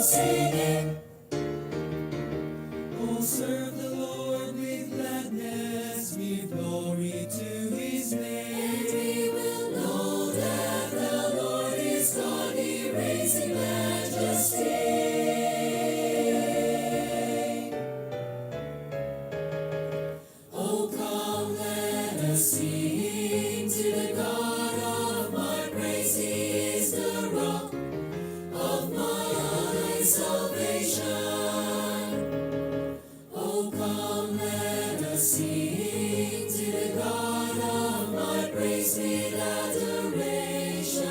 singing. Oh, serve the Lord with gladness, give glory to His name. And we will know that the Lord is God, He reigns in majesty. Oh, come, let us sing to the God of my praise. He is the rock of my salvation. Oh, come, let us sing to the God of my praise with adoration.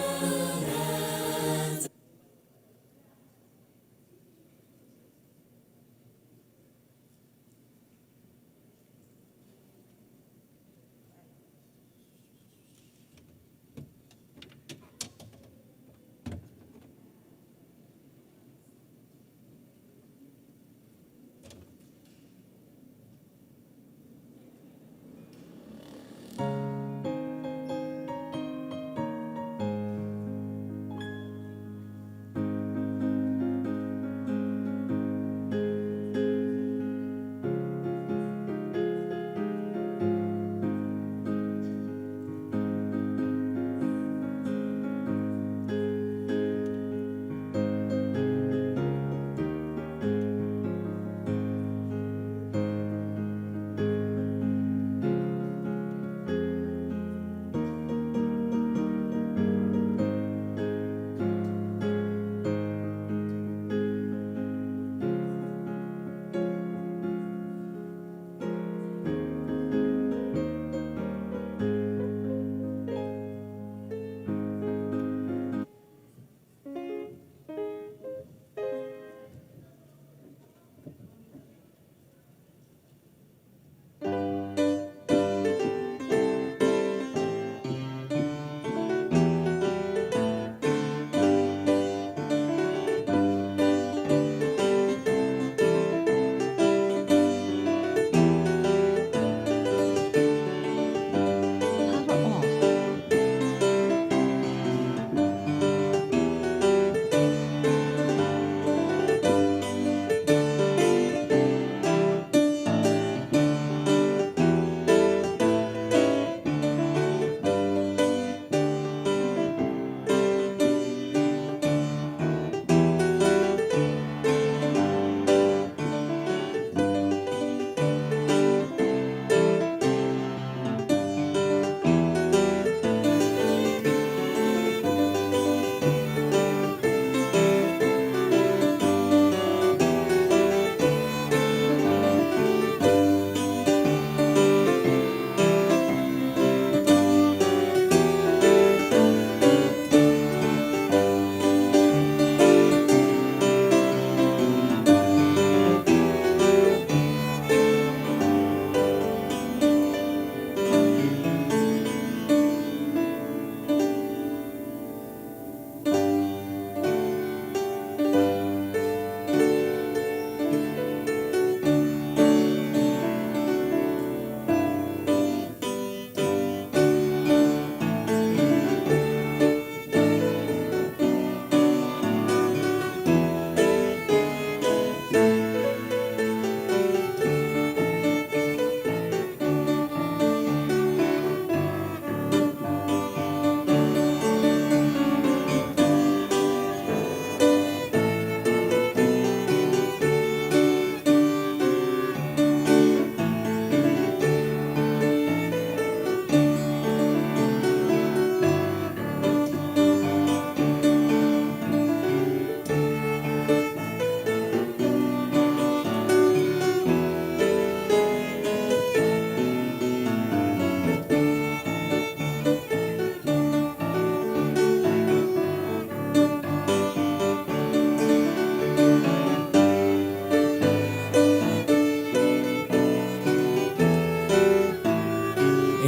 Power off.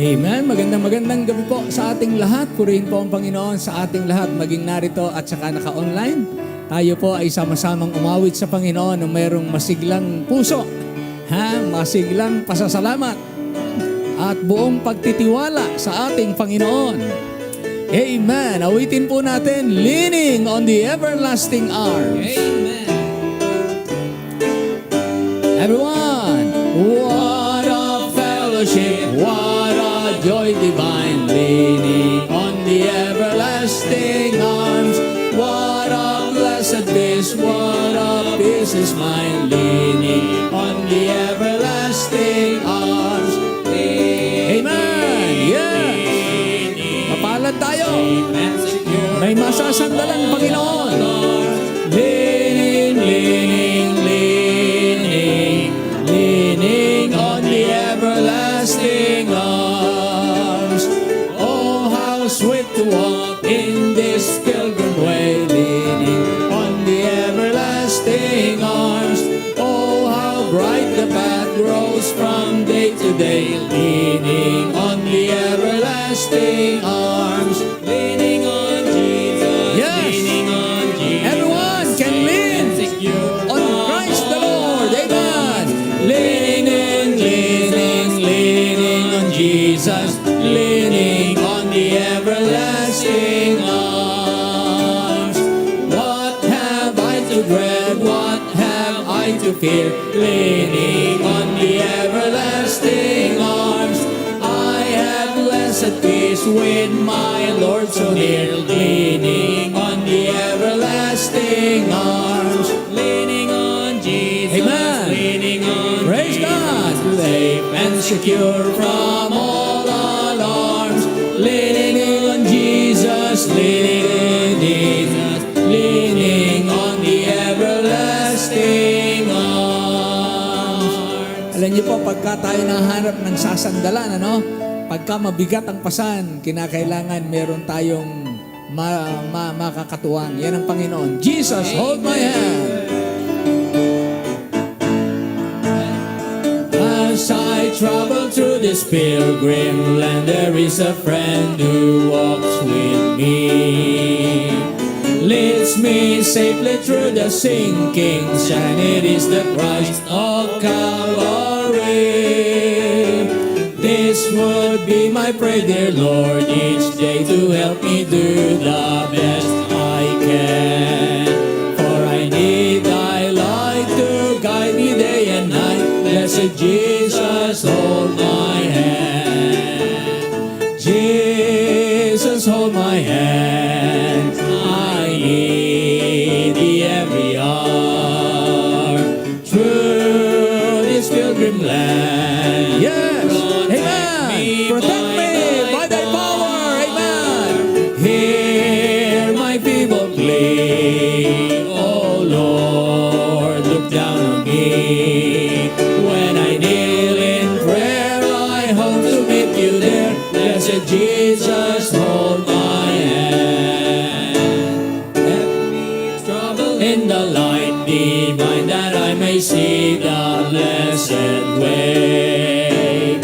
Amen. Magandang gabi po sa ating lahat. Purihin po ang Panginoon sa ating lahat, maging narito at saka naka-online. Tayo po ay sama-samang umawit sa Panginoon ng mayroong masiglang puso, masiglang pasasalamat at buong pagtitiwala sa ating Panginoon. Amen. Awitin po natin, Leaning on the Everlasting Arms. Amen. Everyone, what a fellowship, what a joy divine, leaning on the everlasting arms. What a blessed bliss, what a peace is mine, leaning on the everlasting arms. Amen. Yes. Mapalad tayo. May masasandalan, Panginoon. Leaning, leaning, leaning, leaning on the everlasting arms. Oh, how sweet to walk in this pilgrim way, leaning on the everlasting arms. Oh, how bright the path grows from day to day, leaning on the everlasting arms. Leaning on Jesus, yes. Leaning on Jesus. Everyone can lean on Christ the Lord. Amen. Leaning, leaning, leaning on Jesus, leaning on the everlasting arms. What have I to dread? What have I to fear? Leaning on the everlasting arms. I have blessed peace with my Lord so near, leaning on the everlasting arms. Leaning on Jesus, amen. Leaning on praise Jesus, God, safe and secure from all alarms. Leaning on Jesus, leaning on the everlasting arms. Alam niyo po, pagka tayo nahanap ng sasandalan, pagka mabigat ang pasan, kinakailangan meron tayong makakatuwang. Yan ang Panginoon. Jesus, hold my hand. As I travel through this pilgrim land, there is a friend who walks with me. Leads me safely through the sinking sand. It is the Christ of Calvary. This would be my prayer, dear Lord, each day to help me do the best I can. For I need thy light to guide me day and night. Blessed Jesus, hold my hand. Jesus, hold my hand. I need thee every hour through this pilgrim land. Yes, amen. Protect me by thy power, amen. Hear my feeble plea, oh Lord, look down on me. When I kneel in prayer, I hope to meet you there. Blessed Jesus, hold my hand. Let me travel in the light divine, that I may see the blessed way.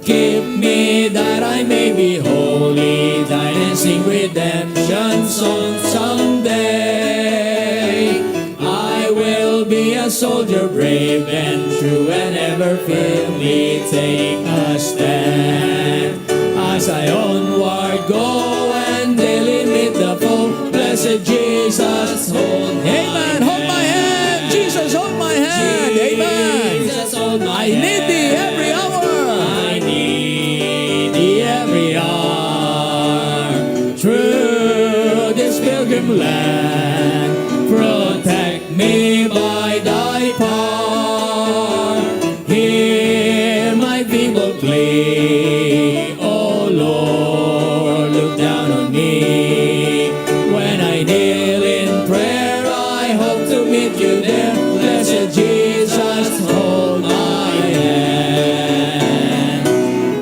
Keep me that I may be holy, thine, and sing redemption songs someday. I will be a soldier brave and true, and ever firmly take a stand. As I onward go and daily meet the foe, blessed Jesus, hold amen. Hold my hand, Jesus, hold my hand, amen. Jesus, hold my hand. I need thee every hour. I need thee every hour. Through this pilgrim land, protect me by thy power. Hear my feeble plea, oh Lord, look down on me. When I kneel in prayer, I hope to meet you there. Blessed Jesus, hold my hand.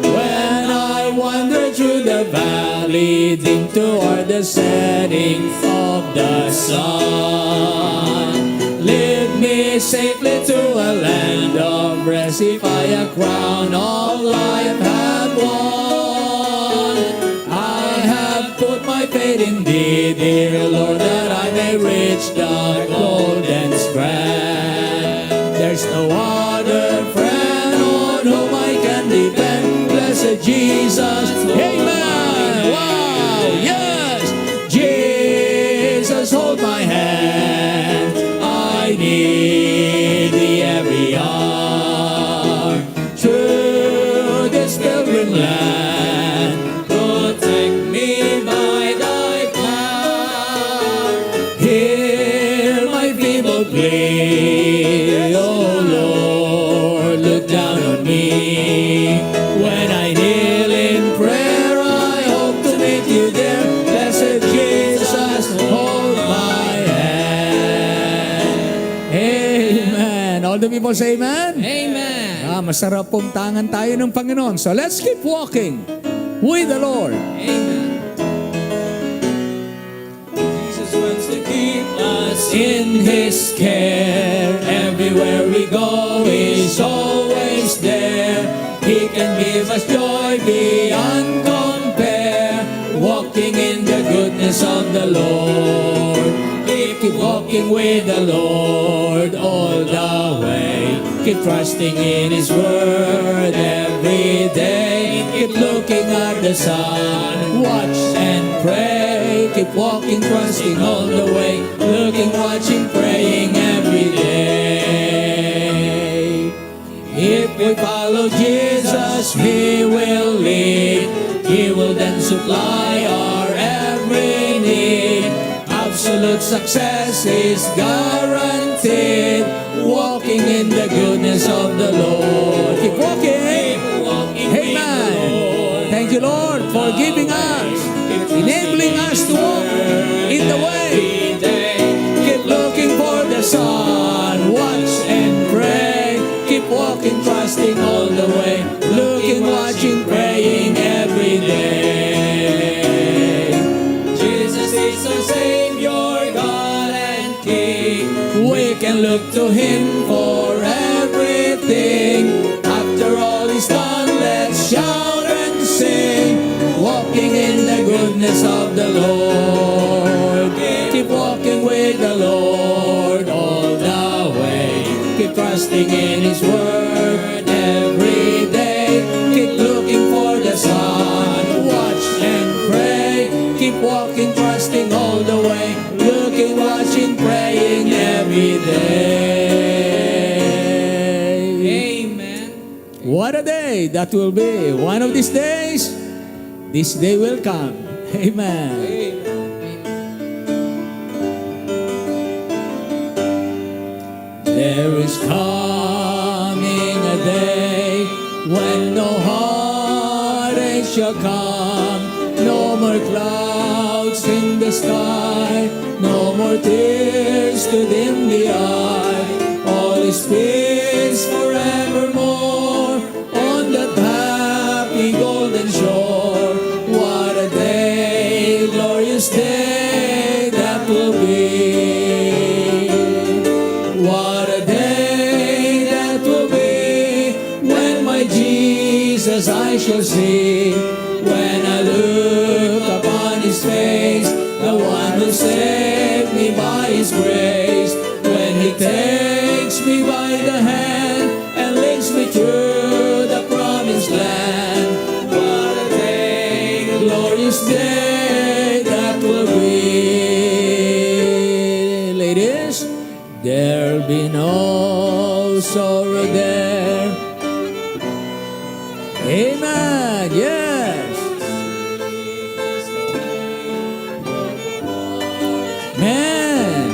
When I wander through the valley, dim toward the setting of the sun, lead me safely to a land of rest. If I a crown of life have won, I have put my faith in thee, dear Lord, that I may reach the golden strand. There's no other friend on whom I can depend. Blessed Jesus, amen. Wow, yes, Jesus, hold my hand. I need thee every hour. humbly. Oh Lord, look down on me. When I kneel in prayer, I hope to meet you there. Blessed Jesus, hold my hand. Amen. All the people say amen? Amen. Masarap pong tangan tayo ng Panginoon. So let's keep walking with the Lord. Amen. Jesus wants to keep us In His care, everywhere we go, He's always there. He can give us joy beyond compare. Walking in the goodness of the Lord. Keep walking with the Lord all the way. Keep trusting in His word every day. Keep looking at the sun, watch and pray. Keep walking, trusting all the way. Looking, watching, praying every day. If we follow Jesus, He will lead. He will then supply our every need. Absolute success is guaranteed. Walking in the goodness of the Lord. Keep walking. Amen. Thank you, Lord, for giving us, enabling us to walk in the way. Keep looking for the sun. Watch and pray. Keep walking, trusting all the way. Looking, watching, praying every day. Jesus is our Savior, God and King. We can look to Him for everything. After all is done, let's shout and sing. Walking in the goodness of the Lord. Keep walking with the Lord all the way. Keep trusting in His word every day. Keep looking for the sun. Watch and pray. Keep walking, trusting all the way. Looking, watching, praying every day. Amen. What a day that will be. One of these days, this day will come. Amen. There is coming a day when no heartache shall come. No more clouds in the sky. No more tears to dim the eye. All is peace forevermore on that happy golden shore. What a day, glorious day that will be. What a day that will be when my Jesus I shall see. When I look upon His face, the one who saved me by His grace. When He takes me by the hand and leads me through the promised land. What a day, glorious day that will be. Ladies, there'll be no sorrow there. Amen. Yes. Man.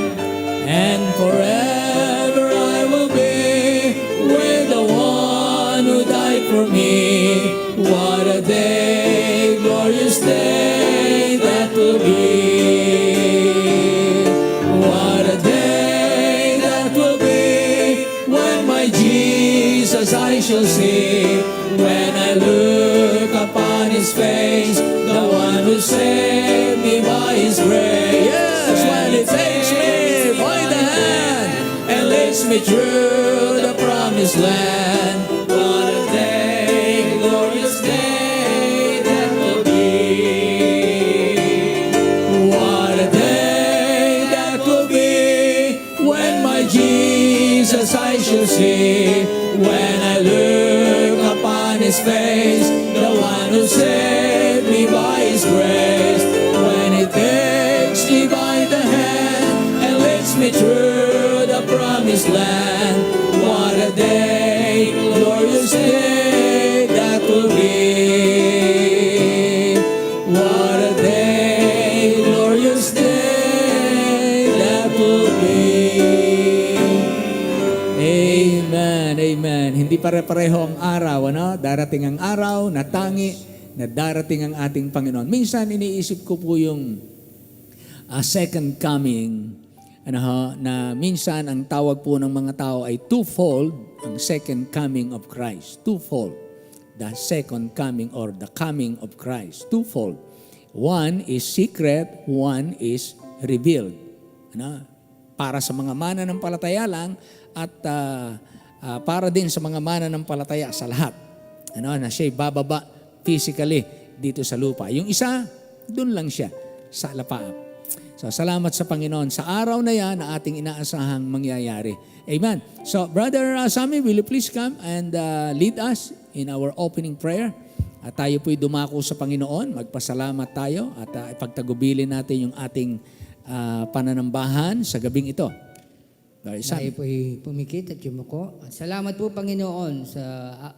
And forever I will be with the one who died for me. What a day, glorious day that will be. What a day that will be when my Jesus I shall see. When I look upon His face, the one who saved me by His grace. Yes, when He takes me by the hand and leads me through the promised land. What a day, glorious day that will be. What a day that will be when my Jesus I shall see. When I look upon His face, the one who saved me by His grace. When He takes me by the hand and leads me through the promised land. What a day, glorious day that will be. What a day, glorious day that will be. Amen. Hindi pare-pareho ang araw, ano? Darating ang araw na tangi na darating ang ating Panginoon. Minsan iniisip ko po yung second coming, ano ho, na minsan ang tawag po ng mga tao ay twofold ang second coming of Christ. Twofold. The second coming or the coming of Christ. Twofold. One is secret, one is revealed. Ano? Para sa mga mananampalataya lang at para din sa mga mananampalataya sa lahat. Ano, na siya'y bababa physically dito sa lupa. Yung isa, doon lang siya sa lapaap. So, salamat sa Panginoon sa araw na yan na ating inaasahang mangyayari. Amen. So, Brother Sammy, will you please come and lead us in our opening prayer? At tayo po'y dumako sa Panginoon, magpasalamat tayo at ipagtagubilin natin yung ating pananambahan sa gabing ito. Brother Sammy. Tayo po'y pumikit at yumuko. At salamat po, Panginoon, sa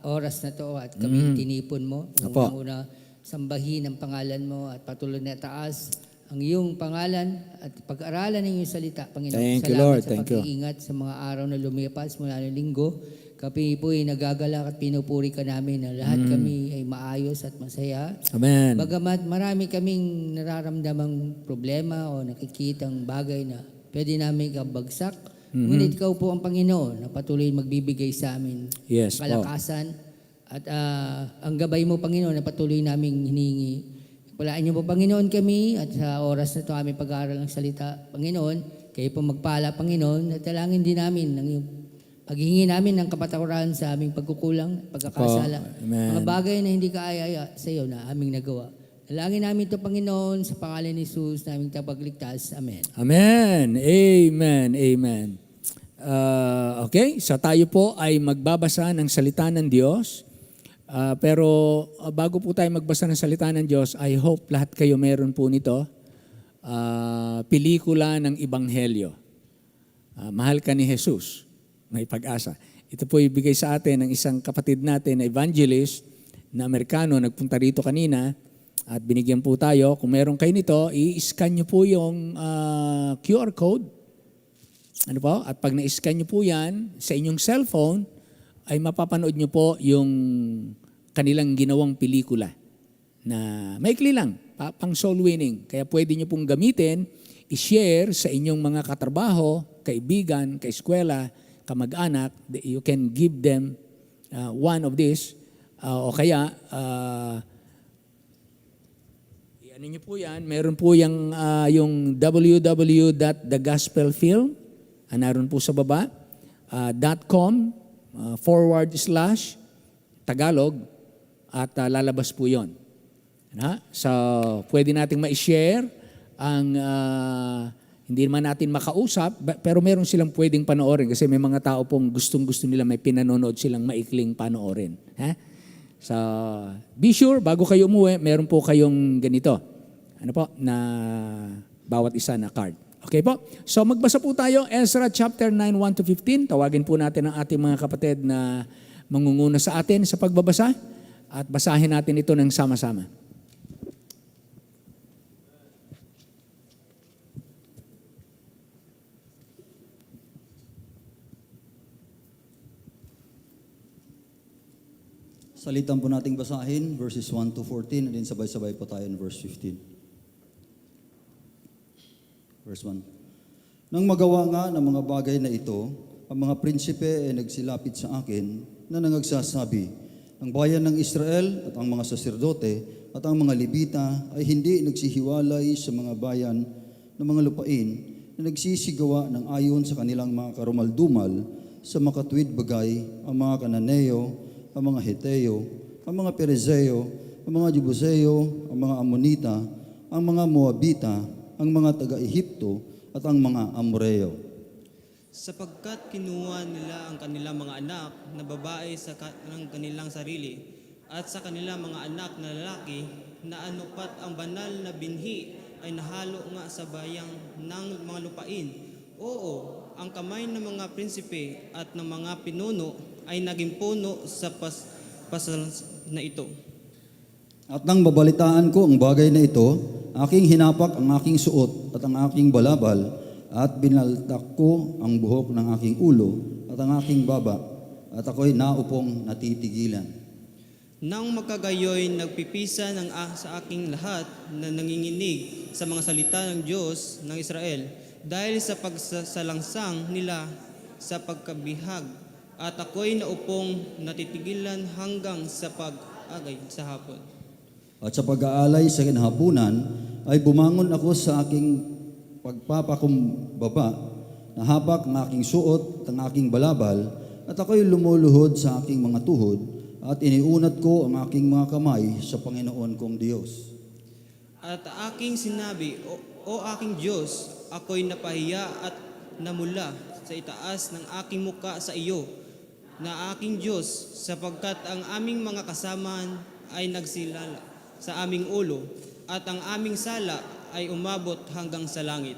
oras na to at kami tinipon mo. Apo. Una sambahin ang pangalan mo at patuloy na taas ang iyong pangalan at pag-aralan ng iyong salita, Panginoon. Thank you, Salamat Lord. sa Thank you. pag-iingat sa mga araw na lumipas mula ng linggo. Kami po'y nagagalak at pinupuri ka namin na lahat kami ay maayos at masaya. Amen. Bagamat marami kaming nararamdamang problema o nakikitang bagay na pwede namin kabagsak, ngunit ikaw po ang Panginoon na patuloy magbibigay sa amin Yes po. kalakasan at ang gabay mo, Panginoon, na patuloy naming hinihingi. Walaan niyo po, Panginoon, kami at sa oras na ito aming pag-aaral ng salita, Panginoon, kayo po magpala, Panginoon, at talangin din namin ng paghingi namin ng kapatawaran sa aming pagkukulang, pagkakasala. Amen. Mga bagay na hindi kaaya sa iyo na aming nagawa. Dalangin namin ito, Panginoon, sa pangalan ni Jesus na aming tapagligtas. Amen. Amen. Amen. Amen. Okay, so tayo po ay magbabasa ng salita ng Diyos. Pero bago po tayo magbasa ng salita ng Diyos, I hope lahat kayo meron po nito. Pelikula ng Ebanghelyo. Mahal ka ni Jesus. May pag-asa. Ito po ibigay sa atin ng isang kapatid natin na evangelist na Amerikano. Nagpunta rito kanina at binigyan po tayo. Kung meron kayo nito, i-scan nyo po yung QR code. Ano po? At pag na-scan nyo po yan sa inyong cellphone, ay mapapanood nyo po yung kanilang ginawang pelikula na maikli lang, pang soul winning. Kaya pwede nyo pong gamitin, i-share sa inyong mga katrabaho, kaibigan, kaeskwela, kamag-anak. You can give them one of this. O kaya, ano nyo po yan, meron po yung www.thegospelfilm, naroon po sa baba, .com, /Tagalog at lalabas po yon. So, pwede nating ma-share ang hindi naman natin makausap, pero meron silang pwedeng panoorin kasi may mga tao pong gustong-gusto nila may pinanonood silang maikling panoorin. So, be sure, bago kayo umuwi, meron po kayong ganito. Ano po? Na bawat isa na card. Okay po? So magbasa po tayo, Ezra chapter 9, 1-15. Tawagin po natin ang ating mga kapatid na mangunguna sa atin sa pagbabasa at basahin natin ito ng sama-sama. Salitan po nating basahin, verses 1-14, and then sabay-sabay po tayo in verse 15. Verse 1. Nang magawa nga ng mga bagay na ito, ang mga prinsipe ay nagsilapit sa akin na nangagsasabi, ang bayan ng Israel at ang mga saserdote at ang mga Levita ay hindi nagsihiwalay sa mga bayan ng mga lupain na nagsisigawa ng ayon sa kanilang mga karumaldumal sa makatwid bagay ang mga Kananeo, ang mga Heteo, ang mga Perezeo, ang mga Jebuseo, ang mga Amonita, ang mga Moabita, ang mga taga-Ehipto at ang mga Amoreo. Sapagkat kinuha nila ang kanilang mga anak na babae ng kanilang sarili at sa kanilang mga anak na lalaki na anupat ang banal na binhi ay nahalo nga sa bayang ng mga lupain. Oo, ang kamay ng mga prinsipe at ng mga pinuno ay naging puno sa pasal na ito. At nang babalitaan ko ang bagay na ito, aking hinapak ang aking suot at ang aking balabal at binaltak ko ang buhok ng aking ulo at ang aking baba at ako'y naupong natitigilan. Nang magkagayoy, nagpipisa sa aking lahat na nanginginig sa mga salita ng Diyos ng Israel dahil sa pagsasalangsang nila sa pagkabihag. At ako'y naupong natitigilan hanggang sa pag-agay sa hapon. At sa pag-aalay sa kinahapunan, ay bumangon ako sa aking pagpapakumbaba, nahapak ang aking suot at ang aking balabal, at ako'y lumuluhod sa aking mga tuhod, at iniunat ko ang aking mga kamay sa Panginoon kong Diyos. At aking sinabi, O aking Diyos, ako'y napahiya at namula sa itaas ng aking muka sa iyo, na aking Diyos, sapagkat ang aming mga kasamaan ay nagsilala sa aming ulo, at ang aming sala ay umabot hanggang sa langit.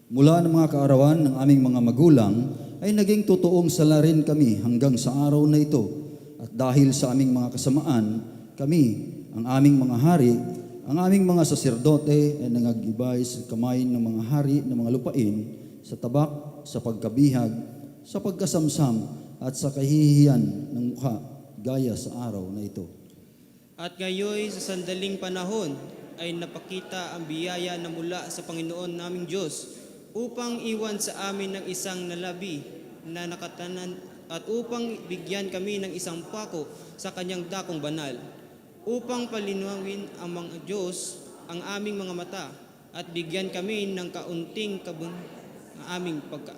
Mula ng mga kaarawan ng aming mga magulang, ay naging totoong sala rin kami hanggang sa araw na ito. At dahil sa aming mga kasamaan, kami, ang aming mga hari, ang aming mga saserdote ay nangagibay sa kamay ng mga hari ng mga lupain, sa tabak, sa pagkabihag, sa pagkasamsam, at sa kahihiyan ng mukha, gaya sa araw na ito. At ngayon sa sandaling panahon ay napakita ang biyaya na mula sa Panginoon naming Diyos upang iwan sa amin ng isang nalabi na nakatanan at upang bigyan kami ng isang pako sa kanyang dakong banal, upang palinawin ang mga Diyos ang aming mga mata at bigyan kami ng kaunting ng aming pagka.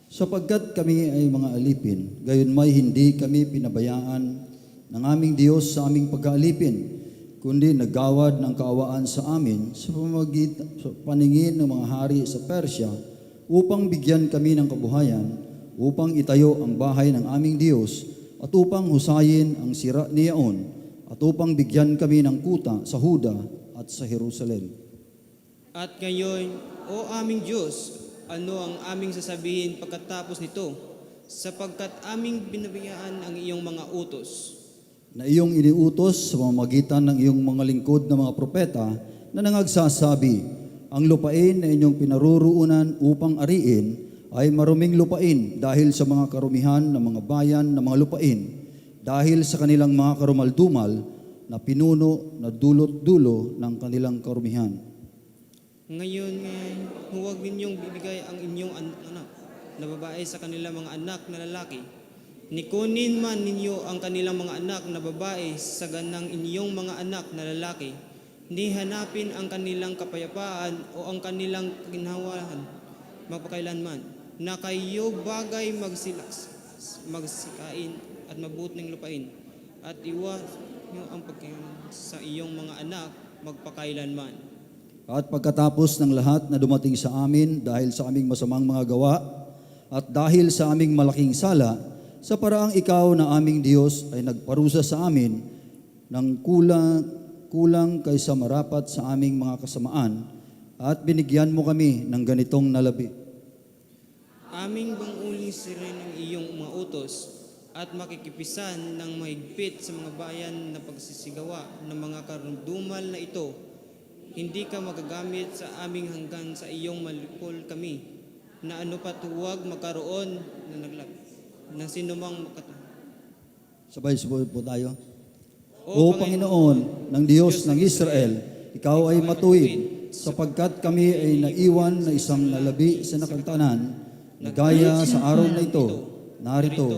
Sapagkat kami ay mga alipin, gayon may hindi kami pinabayaan ng aming Diyos sa aming pagkaalipin, kundi naggawad ng kaawaan sa amin sa paningin ng mga hari sa Persya upang bigyan kami ng kabuhayan, upang itayo ang bahay ng aming Diyos at upang husayin ang sira ni Yaon at upang bigyan kami ng kuta sa Huda at sa Jerusalem. At ngayon, O aming Diyos, ano ang aming sasabihin pagkatapos nito, sapagkat aming binabayaan ang iyong mga utos. Na iyong iniutos sa pamamagitan ng iyong mga lingkod na mga propeta na nangagsasabi, ang lupain na inyong pinaruroonan upang ariin ay maruming lupain dahil sa mga karumihan ng mga bayan ng mga lupain, dahil sa kanilang mga karumaldumal na pinuno na dulot-dulo ng kanilang karumihan. Ngayon, huwag ninyong bibigay ang inyong anak na babae sa kanilang mga anak na lalaki. Nikunin man ninyo ang kanilang mga anak na babae sa ganang inyong mga anak na lalaki. Ni hanapin ang kanilang kapayapaan o ang kanilang ginhawahan magpakailanman, na kayo bagay magsikain at mabuting lupain, at iwas nyo ang pagkain sa iyong mga anak magpakailanman. At pagkatapos ng lahat na dumating sa amin dahil sa aming masamang mga gawa at dahil sa aming malaking sala, sa paraang ikaw na aming Diyos ay nagparusa sa amin ng kulang kaysa marapat sa aming mga kasamaan at binigyan mo kami ng ganitong nalabi. Aming bang rin ng iyong mga utos at makikipisan ng mahigpit sa mga bayan na pagsisigawa ng mga karundumal na ito, hindi ka magagamit sa aming hanggang sa iyong malipol kami, na ano pat huwag magkaroon na naglap ng sinumang Sabay-sabay po tayo. O Panginoon ng Diyos ng Israel, ikaw ay matuwid, sapagkat kami ay naiwan na isang nalabi sa nakantanan, na gaya sa araw na ito. Narito,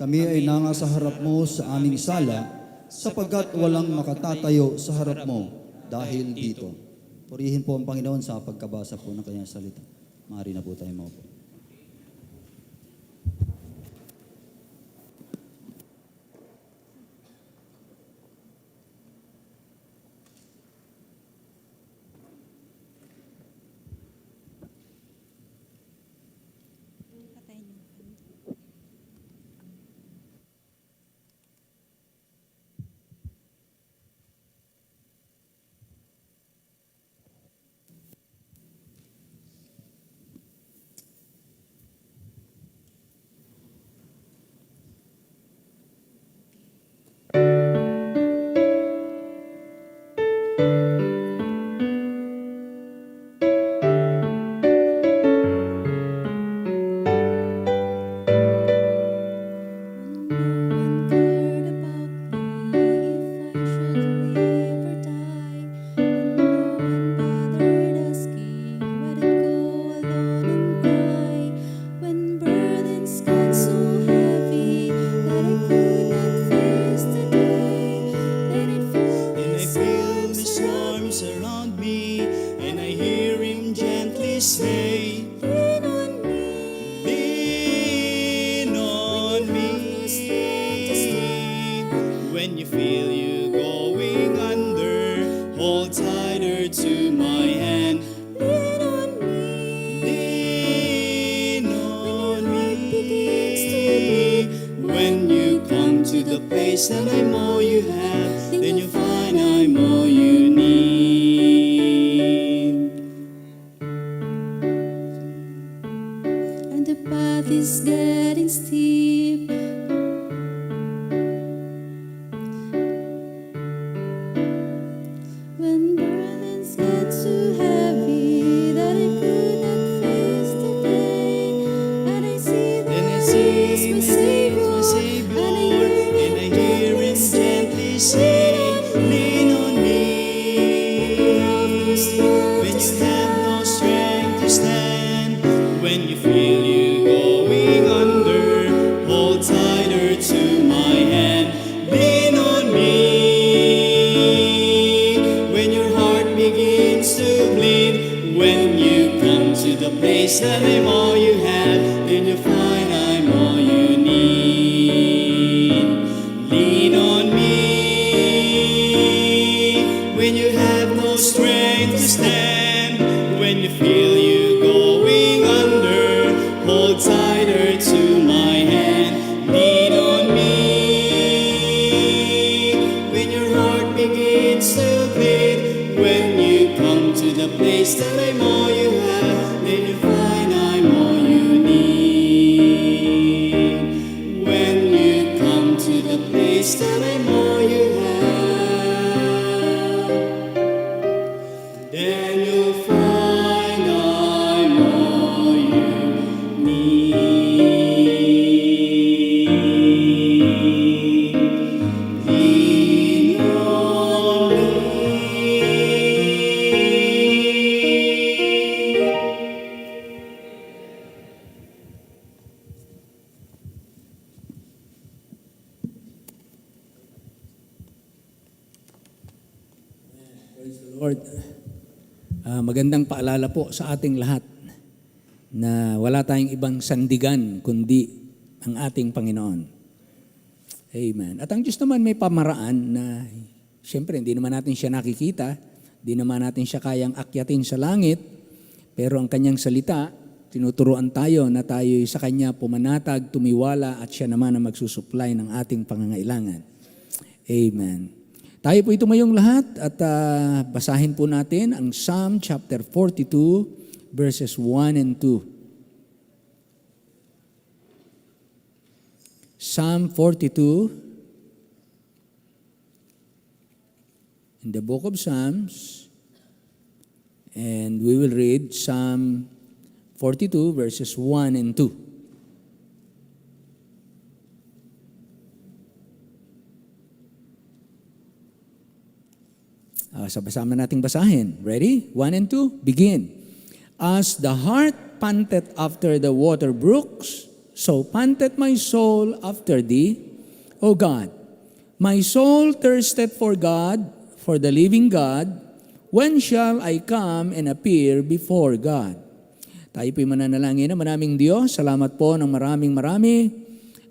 kami ay nanga sa harap mo sa aming sala, sapagkat walang makatatayo sa harap mo dahil dito. Purihin po ang Panginoon sa pagkabasa po ng kanyang salita. Maaari na po tayo maupo. got so heavy that I could not face the day. And I feel His arms around me, and I hear Him gently say, lean on me, lean on me. When you feel you going under, hold tighter to my hand. Lean on me, lean on me. When you come to the place that I'm all you have, then you find I'm all you need. And the path is getting steep. When burdens get too heavy that I could not face the day, and I see that He is my Savior, and I hear Him gently say, lean on me. When you have no strength to stand, when you feel you going under, hold tighter to my hand. Lean on me. When your heart begins to bleed, when you come to the place that I'm all you have, then you find I'm all you need. Lean on me. When you have no strength to stand, when you feel you going under, hold tighter to my hand. Lean on me. When your heart begins to bleed, when you come to the place that I'm all you have, then you find I'm all you need. When you come to the place that I'm all you have, then you'll find I'm all you need. Lean on me. Lord, magandang paalala po sa ating lahat na wala tayong ibang sandigan kundi ang ating Panginoon. Amen. At ang Diyos naman may pamaraan na siyempre hindi naman natin siya nakikita, hindi naman natin siya kayang akyatin sa langit, pero ang kanyang salita, tinuturuan tayo na tayo sa kanya pumanatag, tumiwala at siya naman ang magsusupply ng ating pangangailangan. Amen. Tayo po tumayong lahat at basahin po natin ang Psalm chapter 42 verses 1 and 2. Psalm 42 in the book of Psalms, and we will read Psalm 42 verses 1 and 2. Sabay-sama nating basahin. Ready? 1 and 2, begin. As the heart panteth after the water brooks, so panteth my soul after thee, O God. My soul thirsteth for God, for the living God. When shall I come and appear before God? Tayo po'y mananalangin na maraming Diyos. Salamat po ng marami.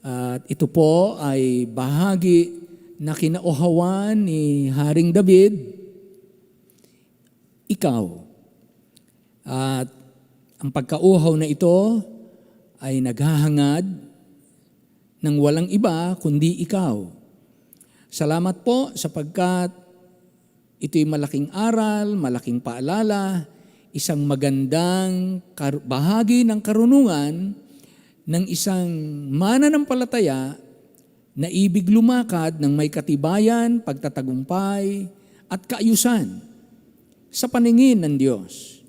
At ito po ay bahagi na kinauhawan ni Haring David. Ikaw. At ang pagkauhaw na ito ay naghahangad ng walang iba kundi ikaw. Salamat po sapagkat ito'y malaking aral, malaking paalala, isang magandang bahagi ng karunungan ng isang mananampalataya na ibig lumakad ng may katibayan, pagtatagumpay at kaayusan sa paningin ng Diyos.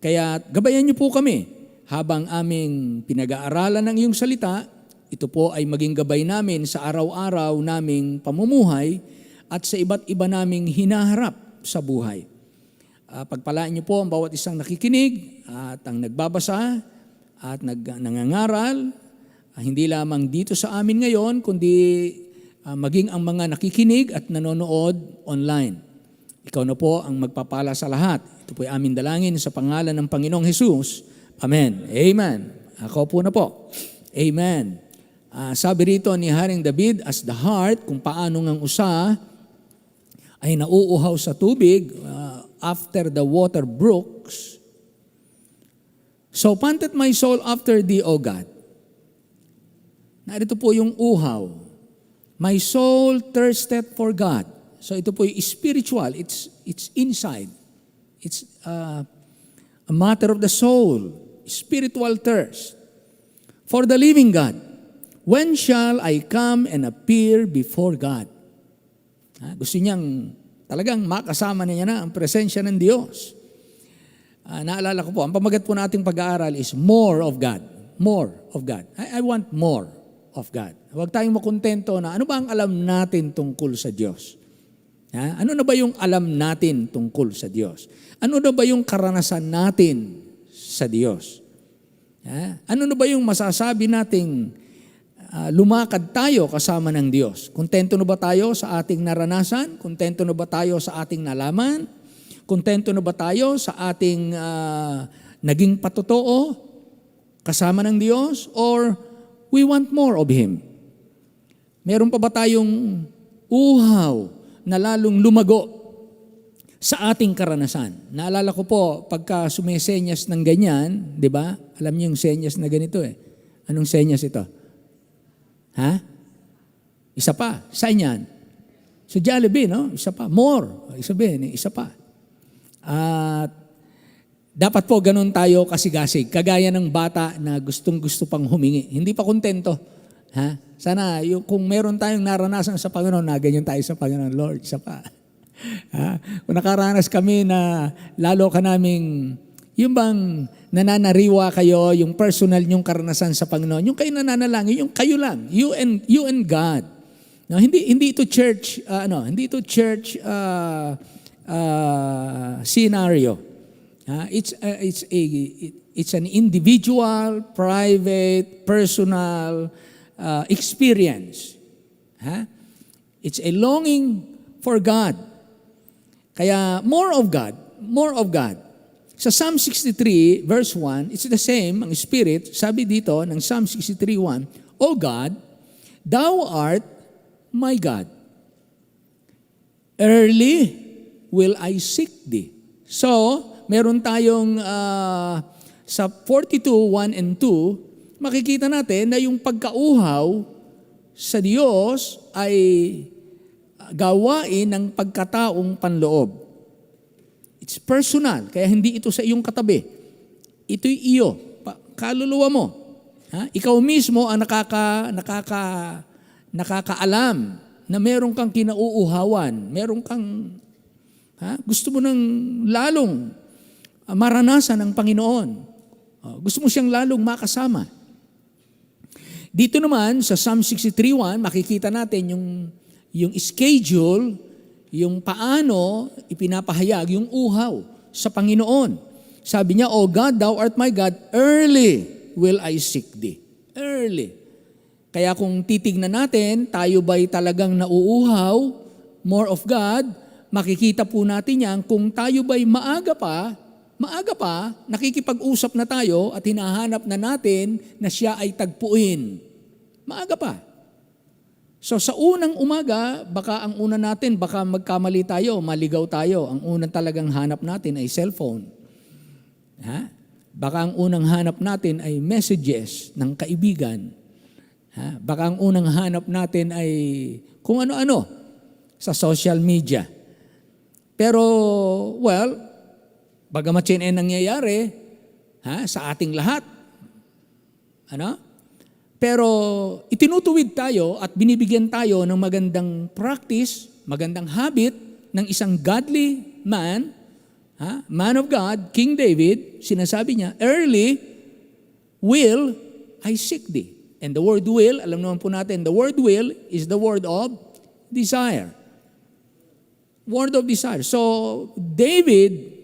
Kaya gabayan niyo po kami habang aming pinag-aaralan ng iyong salita. Ito po ay maging gabay namin sa araw-araw naming pamumuhay at sa iba't iba naming hinaharap sa buhay. Pagpalaan niyo po ang bawat isang nakikinig at ang nagbabasa at nangangaral Hindi lamang dito sa amin ngayon, kundi maging ang mga nakikinig at nanonood online. Ikaw na po ang magpapala sa lahat. Ito po ay aming dalangin sa pangalan ng Panginoong Hesus. Amen. Amen. Ako po na po. Amen. Sabi rito ni Haring David, as the heart, kung paano ngang usa ay nauuhaw sa tubig after the water brooks, so panted my soul after thee, O God. Narito po yung uhaw. My soul thirsteth for God. So ito po yung spiritual. It's inside. It's a matter of the soul. Spiritual thirst. For the living God. When shall I come and appear before God? Gusto niyang talagang makasama niya na ang presensya ng Diyos. Naalala ko po, ang pamagat po nating pag-aaral is more of God. More of God. I want more of God. Huwag tayong makontento na ano ba ang alam natin tungkol sa Diyos? Ano na ba yung alam natin tungkol sa Diyos? Ano na ba yung karanasan natin sa Diyos? Ano na ba yung masasabi nating lumakad tayo kasama ng Diyos? Kontento na ba tayo sa ating naranasan? Kontento na ba tayo sa ating nalaman? Kontento na ba tayo sa ating naging patotoo kasama ng Diyos? Or we want more of Him? Meron pa ba tayong uhaw na lalong lumago sa ating karanasan? Naalala ko po, pagka sumesenyas ng ganyan, di ba? Alam niyo yung senyas na ganito eh. Anong senyas ito? Isa pa. Saan yan? Sa Jollibee, no? Isa pa. More. Isa pa. At dapat po ganun tayo kasigasig. Kagaya ng bata na gustong-gusto pang humingi. Hindi pa kontento. Sana, kung meron tayong naranasan sa Panginoon, na ganyan tayo sa Panginoon, Lord, isa pa. Kung nakaranas kami na lalo ka naming, yung bang nananariwa kayo, yung personal yung karanasan sa Panginoon, yung kayo nananalangin, yung kayo lang, you and God. No, hindi ito church, scenario. It's an individual, private, personal experience. It's a longing for God. Kaya more of God. Sa Psalm 63 verse 1, it's the same, ang Spirit, sabi dito ng Psalm 63:1, O God, Thou art my God. Early will I seek Thee. So, meron tayong sa 42:1 and 2, makikita natin na yung pagkauhaw sa Diyos ay gawain ng pagkataong panloob. It's personal, kaya hindi ito sa iyong katabi. Ito'y iyo, kaluluwa mo. Ikaw mismo ang nakakaalam na meron kang kinauuhawan, meron kang gusto mo nang lalong maranasan ng Panginoon. Gusto mo siyang lalong makasama. Dito naman sa Psalm 63:1, makikita natin yung schedule, yung paano ipinapahayag yung uhaw sa Panginoon. Sabi niya, O God, Thou art my God, early will I seek Thee. Early. Kaya kung titignan natin, tayo ba'y talagang nauuhaw, more of God, makikita po natin yan kung tayo ba'y maaga pa, nakikipag-usap na tayo at hinahanap na natin na siya ay tagpuin. Maaga pa. So sa unang umaga, baka ang una natin, baka magkamali tayo, maligaw tayo. Ang unang talagang hanap natin ay cellphone. Baka ang unang hanap natin ay messages ng kaibigan. Baka ang unang hanap natin ay kung ano-ano sa social media. Pero, well, bagamat yan ay nangyayari sa ating lahat. Pero itinutuwid tayo at binibigyan tayo ng magandang practice, magandang habit ng isang godly man, man of God, King David, sinasabi niya, early will I seek thee. And the word will, alam naman po natin, the word will is the word of desire. Word of desire. So, David,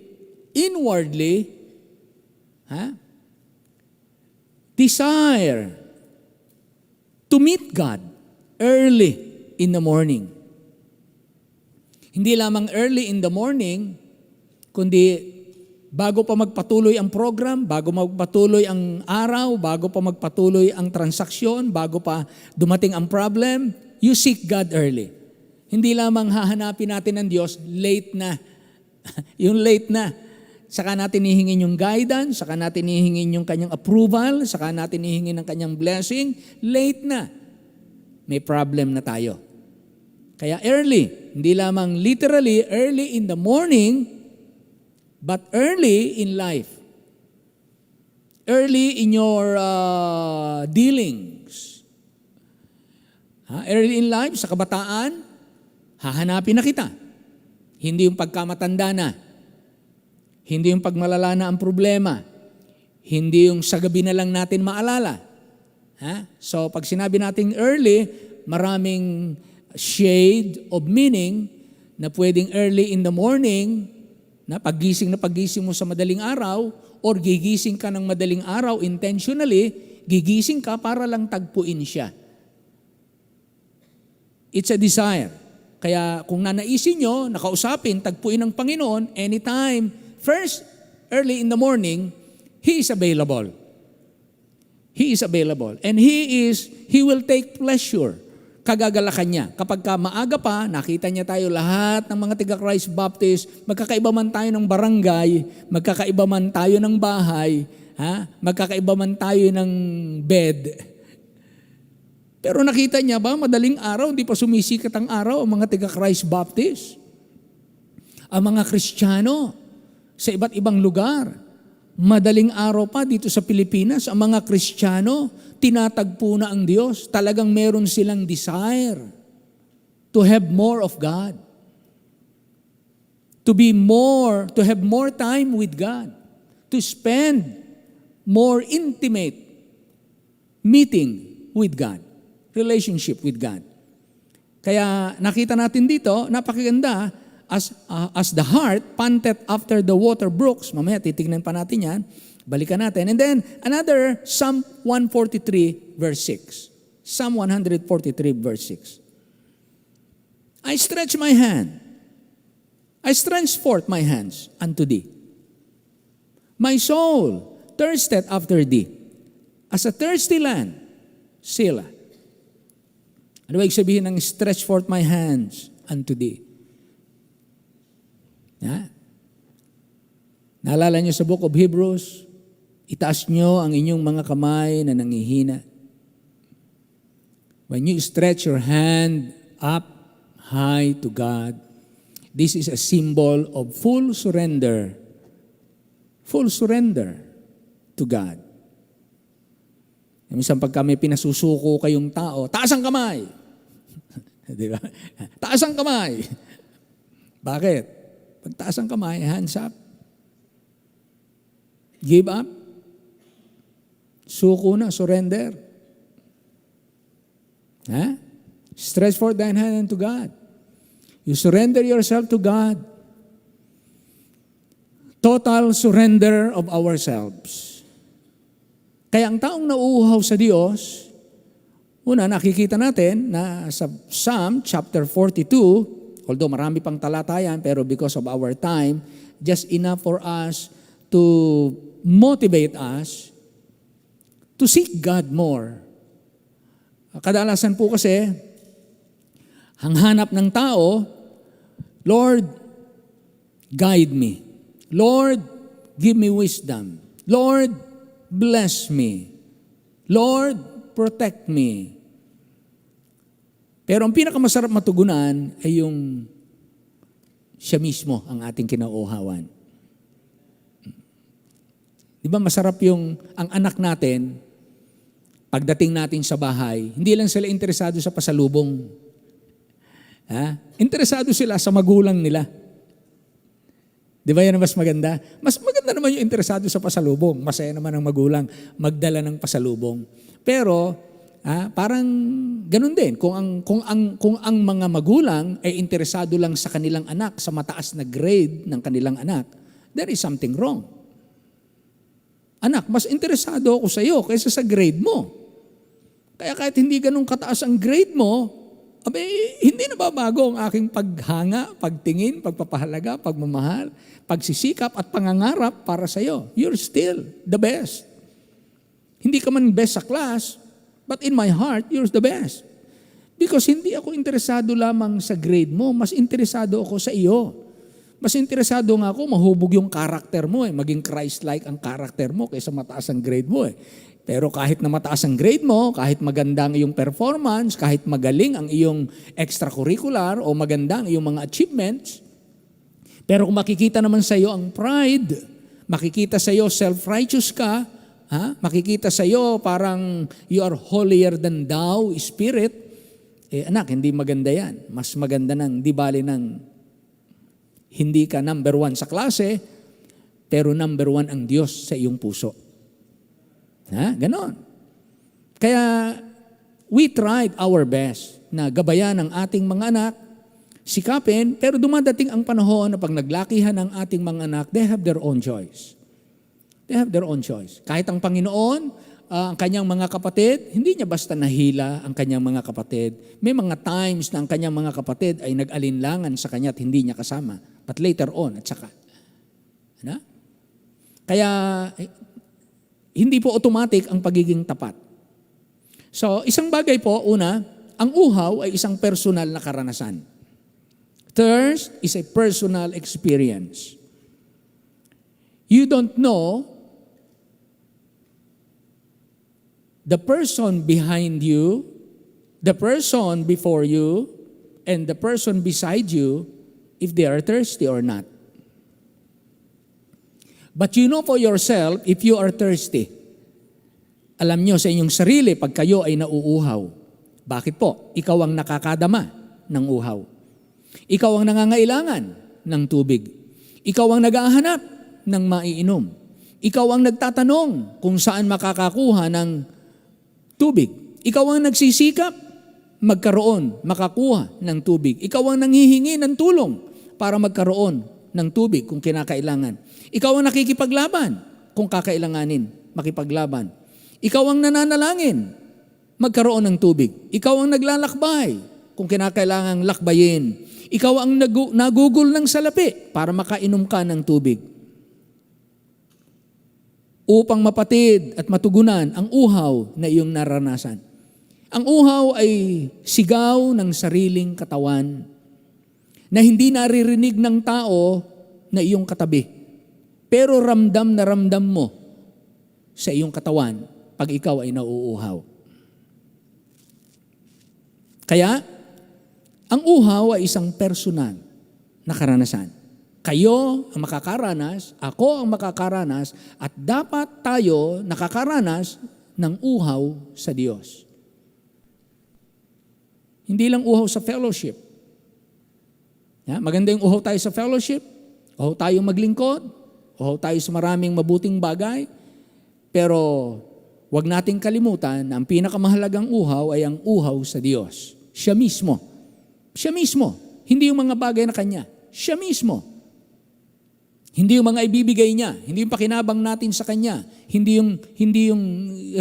desire to meet God early in the morning. Hindi lamang early in the morning, kundi bago pa magpatuloy ang program, bago magpatuloy ang araw, bago pa magpatuloy ang transaksyon, bago pa dumating ang problem, you seek God early. Hindi lamang hahanapin natin ng Diyos, late na. Yung late na. Saka natin hihingin yung guidance, saka natin hihingin yung kanyang approval, saka natin hihingin ng kanyang blessing, late na. May problem na tayo. Kaya early, hindi lamang literally early in the morning, but early in life. Early in your dealings. Early in life, sa kabataan, hahanapin na kita. Hindi yung pagkamatanda na. Hindi yung pagmalala na ang problema. Hindi yung sa gabi na lang natin maalala. So pag sinabi natin early, maraming shade of meaning na pwedeng early in the morning, na paggising mo sa madaling araw, or gigising ka ng madaling araw intentionally, gigising ka para lang tagpuin siya. It's a desire. Kaya kung nanaisin nyo, nakausapin, tagpuin ng Panginoon, anytime, first, early in the morning, He is available. He is available. And He will take pleasure. Kagagalakan niya. Kapag ka maaga pa, nakita niya tayo lahat ng mga taga-Christ Baptist, magkakaiba man tayo ng barangay, magkakaiba man tayo ng bahay, magkakaiba man tayo ng bed. Pero nakita niya ba, madaling araw, hindi pa sumisikat ang araw, ang mga taga-Christ Baptist, ang mga Kristiyano sa iba't ibang lugar. Madaling araw pa dito sa Pilipinas, ang mga Kristiyano, tinatagpo na ang Diyos. Talagang meron silang desire to have more of God. To have more time with God. To spend more intimate meeting with God. Relationship with God. Kaya nakita natin dito, napakaganda, as the heart panted after the water brooks. Mamaya titignan pa natin yan. Balikan natin. And then another Psalm 143 verse 6. Psalm 143 verse 6. I stretch my hand. I stretch forth my hands unto thee. My soul thirsteth after thee, as a thirsty land. Selah. Ano ba ibig sabihin ng stretch forth my hands unto thee? Naalala niyo sa book of Hebrews, itaas niyo ang inyong mga kamay na nangihina. When you stretch your hand up high to God, this is a symbol of full surrender. Full surrender to God. Minsan pag kami pinasusuko kayong tao, taas ang kamay. Di ba? Taas ang kamay. Bakit? Pag taas ang kamay, hands up. Give up. Suko na, surrender. Stretch forth thine hand unto God. You surrender yourself to God. Total surrender of ourselves. Kaya ang taong nauuhaw sa Diyos, una, nakikita natin na sa Psalm chapter 42, although marami pang talatayan, pero because of our time, just enough for us to motivate us to seek God more. Kadalasan po kasi, ang hanap ng tao, Lord, guide me. Lord, give me wisdom. Lord, bless me. Lord, protect me. Pero ang pinakamasarap matugunan ay yung siya mismo ang ating kinauuhawan. Di ba masarap yung ang anak natin, pagdating natin sa bahay, hindi lang sila interesado sa pasalubong. Interesado sila sa magulang nila. Di ba yan ang mas maganda? Mas maganda naman yung interesado sa pasalubong. Masaya naman ang magulang magdala ng pasalubong. Pero parang ganun din. Kung ang mga magulang ay interesado lang sa kanilang anak, sa mataas na grade ng kanilang anak, there is something wrong. Anak, mas interesado ako sa iyo kaysa sa grade mo. Kaya kahit hindi ganun kataas ang grade mo, hindi nababago ang aking paghanga, pagtingin, pagpapahalaga, pagmamahal, pagsisikap at pangangarap para sa iyo. You're still the best. Hindi ka man best sa class, but in my heart, you're the best. Because hindi ako interesado lamang sa grade mo, mas interesado ako sa iyo. Mas interesado nga ako, mahubog yung karakter mo maging Christ-like ang karakter mo kaysa mataas ang grade mo Pero kahit na mataas ang grade mo, kahit maganda ang iyong performance, kahit magaling ang iyong extracurricular o maganda ang iyong mga achievements, pero kung makikita naman sa iyo ang pride, makikita sa iyo self-righteous ka, makikita sa iyo parang you are holier than thou spirit, anak, hindi maganda yan. Mas maganda ng di bali ng hindi ka number 1 sa klase, pero number 1 ang Diyos sa iyong puso. Ganon. Kaya we tried our best na gabayan ang ating mga anak, sikapin, pero dumadating ang panahon na pag naglakihan ang ating mga anak, they have their own choice. They have their own choice. Kahit ang Panginoon, ang kanyang mga kapatid, hindi niya basta nahila ang kanyang mga kapatid. May mga times na ang kanyang mga kapatid ay nag-alinlangan sa kanya at hindi niya kasama. But later on, at saka. Kaya, hindi po automatic ang pagiging tapat. So, isang bagay po, una, ang uhaw ay isang personal na karanasan. Thirst is a personal experience. You don't know the person behind you, the person before you, and the person beside you, if they are thirsty or not. But you know for yourself if you are thirsty. Alam nyo sa inyong sarili pag kayo ay nauuhaw. Bakit po? Ikaw ang nakakadama ng uhaw. Ikaw ang nangangailangan ng tubig. Ikaw ang naghahanap ng maiinom. Ikaw ang nagtatanong kung saan makakakuha ng tubig. Ikaw ang nagsisikap makakuha ng tubig. Ikaw ang nanghihingi ng tulong para magkaroon ng tubig kung kinakailangan. Ikaw ang nakikipaglaban kung kakailanganin, makipaglaban. Ikaw ang nananalangin, magkaroon ng tubig. Ikaw ang naglalakbay kung kinakailangang lakbayin. Ikaw ang nagugol ng salapi para makainom ka ng tubig. Upang mapatid at matugunan ang uhaw na iyong naranasan. Ang uhaw ay sigaw ng sariling katawan na hindi naririnig ng tao na iyong katabi. Pero ramdam na ramdam mo sa iyong katawan pag ikaw ay nauuhaw. Kaya, ang uhaw ay isang personal na karanasan. Kayo ang makakaranas, ako ang makakaranas, at dapat tayo nakakaranas ng uhaw sa Diyos. Hindi lang uhaw sa fellowship. Maganda yung uhaw tayo sa fellowship, uhaw tayo maglingkod, uhaw tayo sa maraming mabuting bagay, pero wag nating kalimutan na ang pinakamahalagang uhaw ay ang uhaw sa Diyos. Siya mismo. Siya mismo. Hindi yung mga bagay na Kanya. Siya mismo. Hindi yung mga ibibigay niya, hindi yung pakinabang natin sa Kanya, hindi yung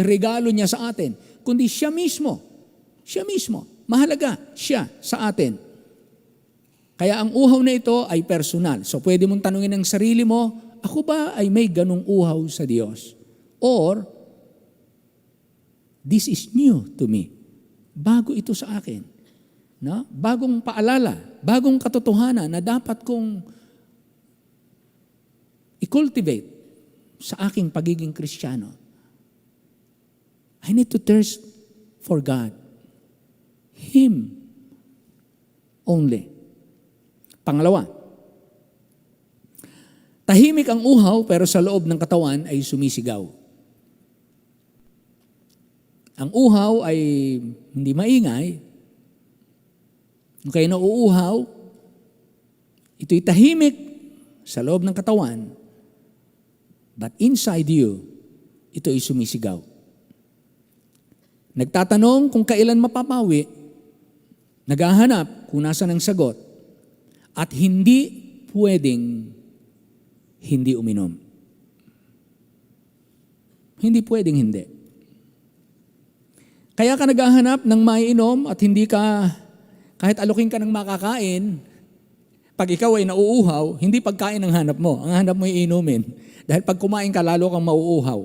regalo niya sa atin, kundi siya mismo. Siya mismo. Mahalaga siya sa atin. Kaya ang uhaw na ito ay personal. So pwede mong tanungin ang sarili mo, ako ba ay may ganong uhaw sa Diyos? Or, this is new to me. Bago ito sa akin. No? Bagong paalala, bagong katotohanan na dapat kong i-cultivate sa aking pagiging Kristiyano. I need to thirst for God. Him only. Pangalawa, tahimik ang uhaw pero sa loob ng katawan ay sumisigaw. Ang uhaw ay hindi maingay. Kung kayo nauuhaw, ito'y tahimik sa loob ng katawan, but inside you, ito'y sumisigaw. Nagtatanong kung kailan mapapawi, naghahanap kung nasaan ang sagot, at hindi pwedeng hindi uminom. Hindi pwedeng hindi. Kaya ka naghahanap ng maiinom at hindi ka, kahit alukin ka ng makakain, pag ikaw ay nauuhaw, hindi pagkain ang hanap mo. Ang hanap mo ay inumin. Dahil pag kumain ka, lalo kang mauuhaw.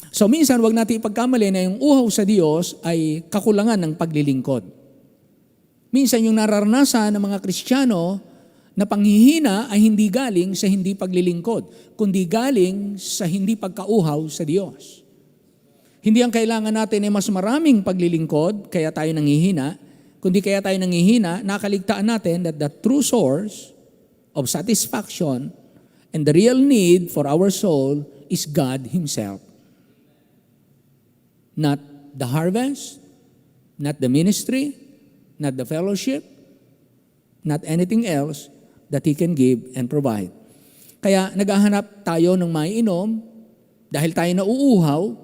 So minsan, wag natin ipagkamali na yung uhaw sa Diyos ay kakulangan ng paglilingkod. Minsan yung nararanasan ng mga Kristiyano na panghihina ay hindi galing sa hindi paglilingkod, kundi galing sa hindi pagkauhaw sa Diyos. Hindi ang kailangan natin ay mas maraming paglilingkod, kaya tayo nanghihina, kundi kaya tayo nanghihina, nakaligtaan natin that the true source of satisfaction and the real need for our soul is God Himself. Not the harvest, not the ministry, not the fellowship, not anything else that He can give and provide. Kaya naghahanap tayo ng maiinom dahil tayo nauuhaw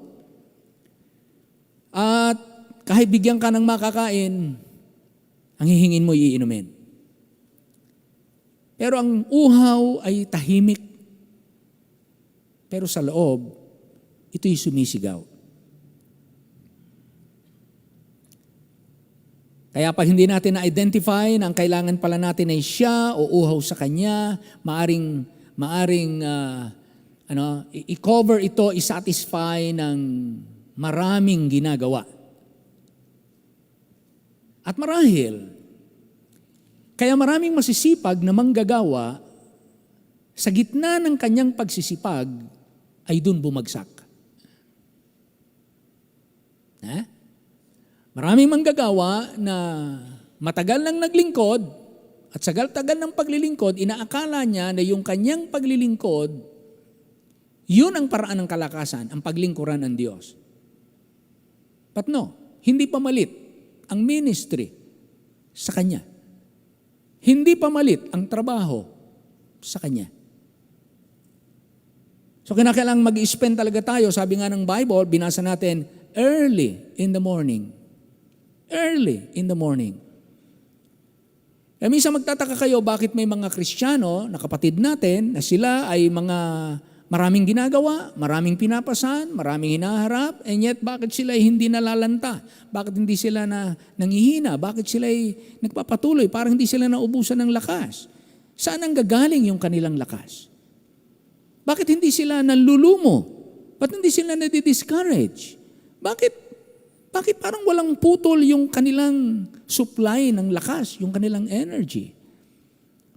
at kahit bigyan ka ng makakain, ang hihingin mo iinumin. Pero ang uhaw ay tahimik. Pero sa loob, ito'y sumisigaw. Kaya pag hindi natin na-identify na ang kailangan pala natin ay siya o uhaw sa kanya, maaring i-cover ito, i-satisfy ng maraming ginagawa. At marahil, kaya maraming masisipag na manggagawa, sa gitna ng kanyang pagsisipag, ay dun bumagsak. Maraming manggagawa na matagal nang naglingkod at sa tagal ng paglilingkod, inaakala niya na yung kanyang paglilingkod, yun ang paraan ng kalakasan, ang paglingkuran ng Diyos. But no, hindi pamalit ang ministry sa Kanya. Hindi pamalit ang trabaho sa Kanya. So kinakailangan mag-spend talaga tayo, sabi nga ng Bible, binasa natin, early in the morning. Early in the morning. Kaya minsan magtataka kayo bakit may mga Kristiyano na kapatid natin na sila ay mga maraming ginagawa, maraming pinapasan, maraming hinaharap, and yet bakit sila ay hindi nalalanta? Bakit hindi sila nangihina? Bakit sila ay nagpapatuloy? Parang hindi sila naubusan ng lakas. Saan ang gagaling yung kanilang lakas? Bakit hindi sila nalulumo? Bakit hindi sila nadi-discourage? Bakit parang walang putol yung kanilang supply ng lakas, yung kanilang energy?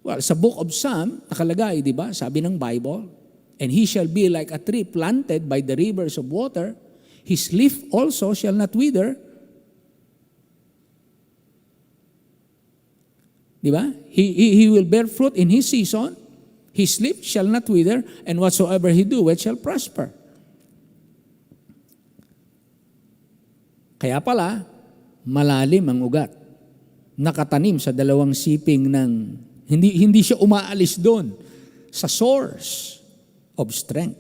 Well, sa book of Psalm, nakalagay, di ba? Sabi ng Bible, and he shall be like a tree planted by the rivers of water. His leaf also shall not wither. Di ba? He will bear fruit in his season. His leaf shall not wither, and whatsoever he doeth shall prosper. Kaya pala, malalim ang ugat. Nakatanim sa dalawang siping ng, hindi siya umaalis doon sa source of strength.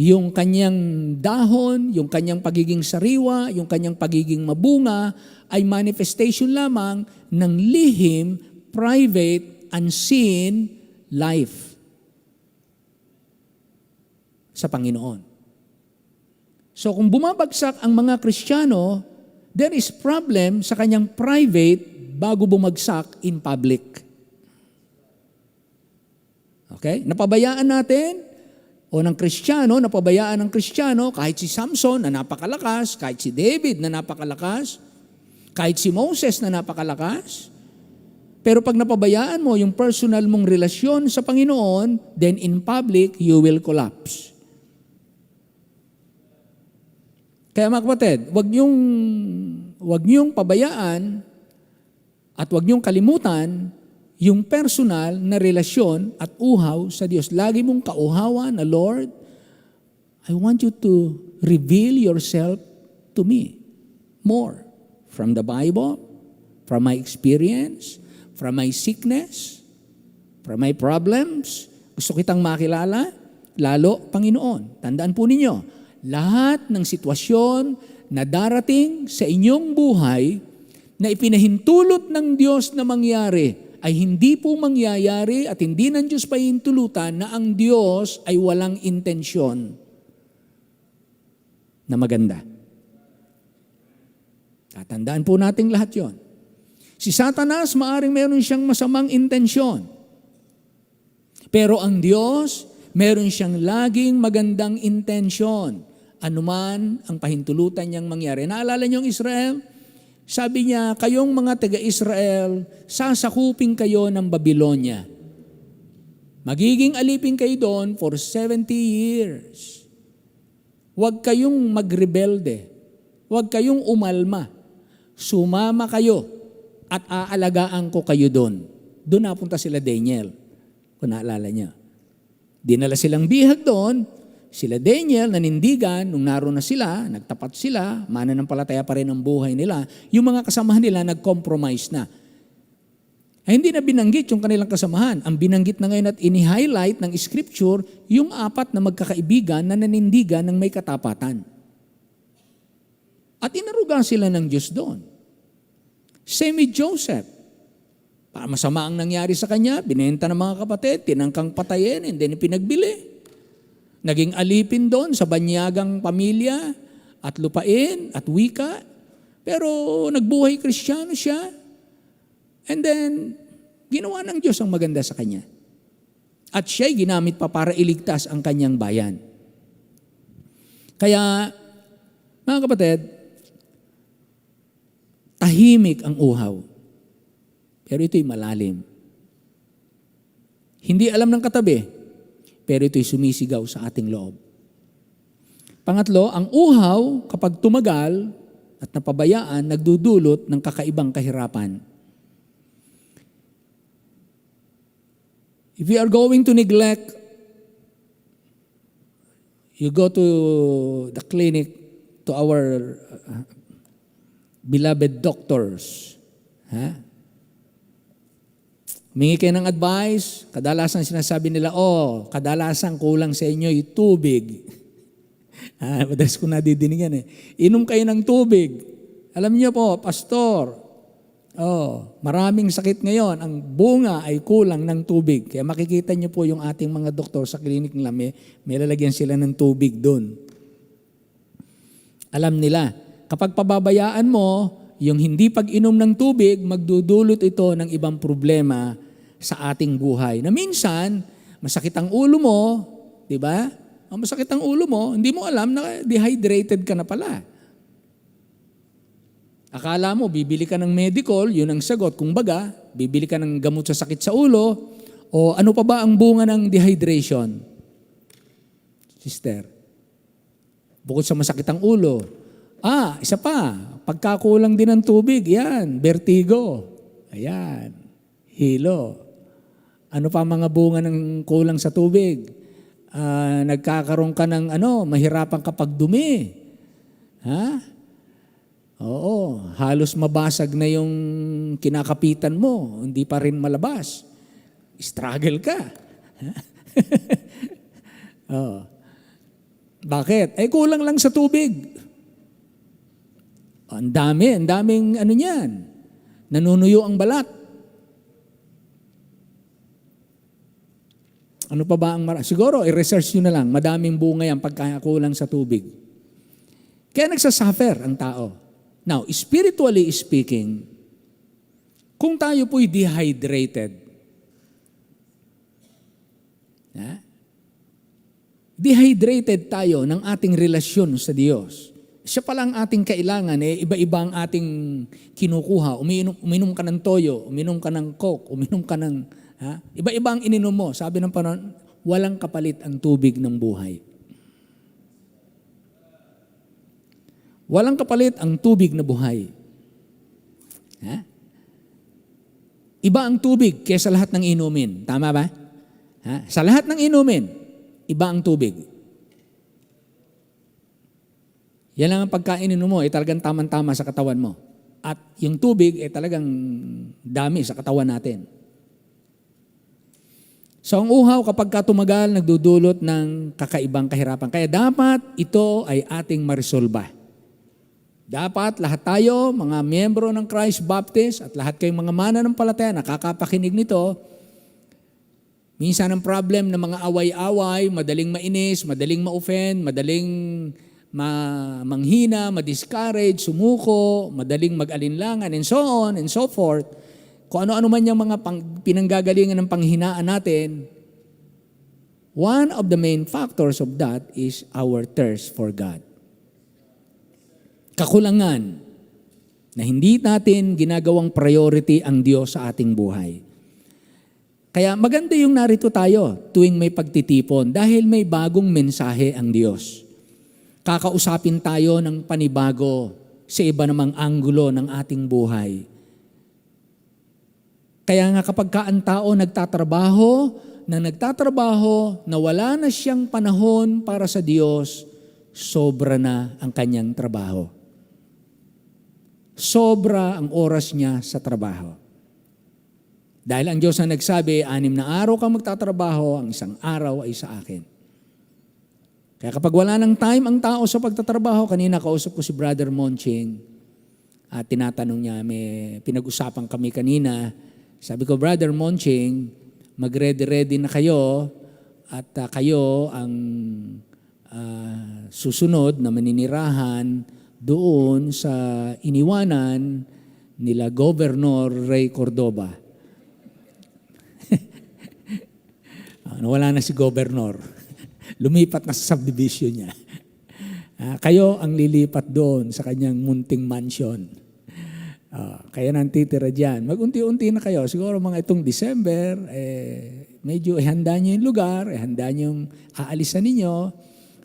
Yung kanyang dahon, yung kanyang pagiging sariwa, yung kanyang pagiging mabunga, ay manifestation lamang ng lihim, private, unseen life sa Panginoon. So kung bumabagsak ang mga Kristiyano, there is problem sa kanyang private bago bumagsak in public. Okay? Napabayaan natin, o ng Kristiyano, napabayaan ng Kristiyano, kahit si Samson na napakalakas, kahit si David na napakalakas, kahit si Moses na napakalakas, pero pag napabayaan mo yung personal mong relasyon sa Panginoon, then in public, you will collapse. Kaya mga kapatid, wag niyong pabayaan at wag niyong kalimutan yung personal na relasyon at uhaw sa Diyos. Lagi mong kauhawan na, Lord, I want you to reveal yourself to me more from the Bible, from my experience, from my sickness, from my problems. Gusto kitang makilala, lalo, Panginoon. Tandaan po ninyo, lahat ng sitwasyon na darating sa inyong buhay na ipinahintulot ng Diyos na mangyari ay hindi po mangyayari at hindi ng Diyos pahintulutan na ang Diyos ay walang intensyon. na maganda. Tatandaan po nating lahat yon. Si Satanas, maaring meron siyang masamang intensyon. Pero ang Diyos, meron siyang laging magandang intensyon. Anuman ang pahintulutan niyang mangyari. Naalala niyo ang Israel? Sabi niya, kayong mga taga-Israel, sasakupin kayo ng Babylonia. Magiging alipin kayo doon for 70 years. Huwag kayong magrebelde. Huwag kayong umalma. Sumama kayo at aalagaan ko kayo doon. Doon napunta sila Daniel, kung naalala niya. Dinala silang bihag doon, sila Daniel, nanindigan, nung naroon na sila, nagtapat sila, mananampalataya pa rin ang buhay nila, yung mga kasamahan nila nag-compromise na. Ay, hindi na binanggit yung kanilang kasamahan. Ang binanggit na ngayon at ini-highlight ng Scripture, yung 4 na magkakaibigan na nanindigan ng may katapatan. At inaruga sila ng Diyos doon. Same with Joseph. Para masama ang nangyari sa kanya, binenta ng mga kapatid, tinangkang patayin, and then pinagbili. Naging alipin doon sa banyagang pamilya at lupain at wika. Pero nagbuhay Kristiyano siya. And then, ginawa ng Diyos ang maganda sa kanya. At siya'y ginamit pa para iligtas ang kanyang bayan. Kaya, mga kapatid, tahimik ang uhaw. Pero ito'y malalim. Hindi alam ng katabi, pero ito'y sumisigaw sa ating loob. Pangatlo, ang uhaw, kapag tumagal at napabayaan, nagdudulot ng kakaibang kahirapan. If we are going to neglect, you go to the clinic, to our beloved doctors. Humingi kayo ng advice, kadalasan sinasabi nila, kadalasan kulang sa inyo yung tubig. Madalas ko nadidinig yan Inom kayo ng tubig. Alam niyo po, pastor, maraming sakit ngayon, ang bunga ay kulang ng tubig. Kaya makikita niyo po yung ating mga doktor sa klinik nila, may lalagyan sila ng tubig doon. Alam nila, kapag pababayaan mo, yung hindi pag-inom ng tubig, magdudulot ito ng ibang problema sa ating buhay. Na minsan, masakit ang ulo mo, di ba? Ang masakit ang ulo mo, hindi mo alam na dehydrated ka na pala. Akala mo, bibili ka ng medical, yun ang sagot. Kung baga, bibili ka ng gamot sa sakit sa ulo, o ano pa ba ang bunga ng dehydration? Sister, bukod sa masakit ang ulo, isa pa, pagkakulang din ng tubig, yan, vertigo, ayan, hilo. Ano pa mga bunga ng kulang sa tubig? Nagkakaroon ka ng mahirapan kapag dumi. Oo, halos mabasag na yung kinakapitan mo, hindi pa rin malabas. Struggle ka. Bakit? Kulang lang sa tubig. Ang daming niyan. Nanunuyo ang balat. Ano pa ba ang siguro, i-research nyo na lang, madaming bunga yan pagkakulang sa tubig. Kaya nagsasuffer ang tao. Now, spiritually speaking, kung tayo po'y dehydrated, dehydrated tayo ng ating relasyon sa Diyos. Siya pala ang ating kailangan, iba-iba ang ating kinukuha. Uminom ka ng toyo, uminom ka ng coke, uminom ka ng iba-iba ang ininom mo. Sabi ng Panginoon, walang kapalit ang tubig ng buhay. Walang kapalit ang tubig na buhay. Iba ang tubig kaysa lahat ng inumin. Tama ba? Sa lahat ng inumin, iba ang tubig. Yan lang ang pagkain mo, talagang tamang-tama sa katawan mo. At yung tubig, talagang dami sa katawan natin. So ang uhaw kapag tumagal, nagdudulot ng kakaibang kahirapan. Kaya dapat ito ay ating marisolba. Dapat lahat tayo, mga miyembro ng Christ Baptist at lahat kayong mga mananampalataya, nakakapakinig nito, minsan ang problem ng mga away-away, madaling mainis, madaling ma-offend, madaling manghina, ma-discourage, sumuko, madaling mag-alinlangan, and so on and so forth. Kung ano-ano man yung mga pinanggagalingan ng panghinaan natin, one of the main factors of that is our thirst for God. Kakulangan na hindi natin ginagawang priority ang Diyos sa ating buhay. Kaya maganda yung narito tayo tuwing may pagtitipon dahil may bagong mensahe ang Diyos. Kakausapin tayo ng panibago sa iba namang anggulo ng ating buhay. Kaya nga kapag ang tao nagtatrabaho na wala na siyang panahon para sa Diyos, sobra na ang kanyang trabaho. Sobra ang oras niya sa trabaho. Dahil ang Diyos na nagsabi, 6 na araw kang magtatrabaho, ang 1 araw ay sa akin. Kaya kapag wala ng time ang tao sa pagtatrabaho, kanina kausap ko si Brother Monching at tinatanong niya, may pinag-usapan kami kanina, sabi ko, Brother Monching, mag-ready-ready na kayo at kayo ang susunod na maninirahan doon sa iniwanan nila Governor Ray Cordova. Wala na si Governor. Lumipat na sa subdivision niya. Kayo ang lilipat doon sa kanyang munting mansion. Kaya nang titira dyan. Mag-unti-unti na kayo. Siguro mga itong December, medyo ihanda nyo yung lugar, ihanda nyo yung aalisan ninyo.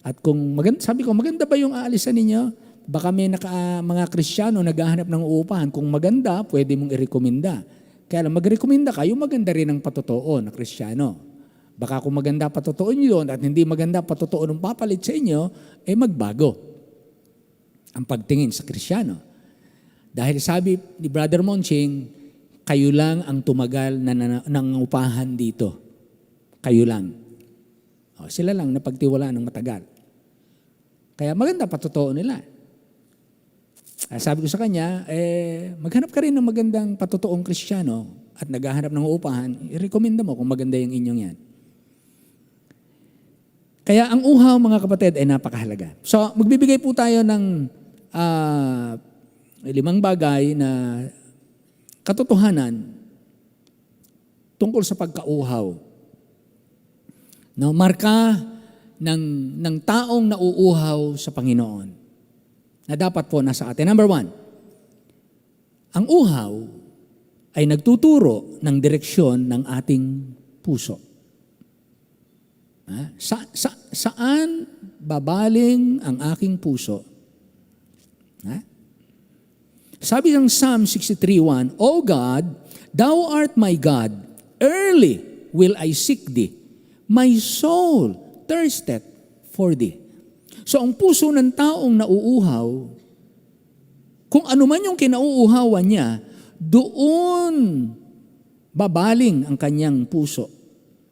At kung sabi ko, maganda ba yung aalisan ninyo? Baka may mga Kristiyano naghahanap ng uupahan. Kung maganda, pwede mong i-rekomenda. Kaya lang, mag-rekomenda kayo, maganda rin ang patotoo na Kristiyano. Baka kung maganda patotoo nyo at hindi maganda patotoo ng papalit sa inyo, magbago ang pagtingin sa Kristiyano. Dahil sabi ni Brother Monching, kayo lang ang tumagal na nangupahan dito. Kayo lang. Sila lang napagtiwalaan ng matagal. Kaya maganda patotoo nila. Sabi ko sa kanya, maghanap ka rin ng magandang patotoong Kristiyano at naghahanap ng upahan, i-recommenda mo kung maganda yung inyong yan. Kaya ang uhaw, mga kapatid, ay napakahalaga. So, magbibigay po tayo ng 5 bagay na katotohanan tungkol sa pagkauhaw. No, marka ng taong nauuhaw sa Panginoon na dapat po nasa atin. Number 1, ang uhaw ay nagtuturo ng direksyon ng ating puso. Saan babaling ang aking puso? Sabi ng Psalm 63:1, O God, Thou art my God, early will I seek Thee. My soul thirsteth for Thee. So ang puso ng taong nauuhaw, kung ano man yung kinauuhawan niya, doon babaling ang kanyang puso.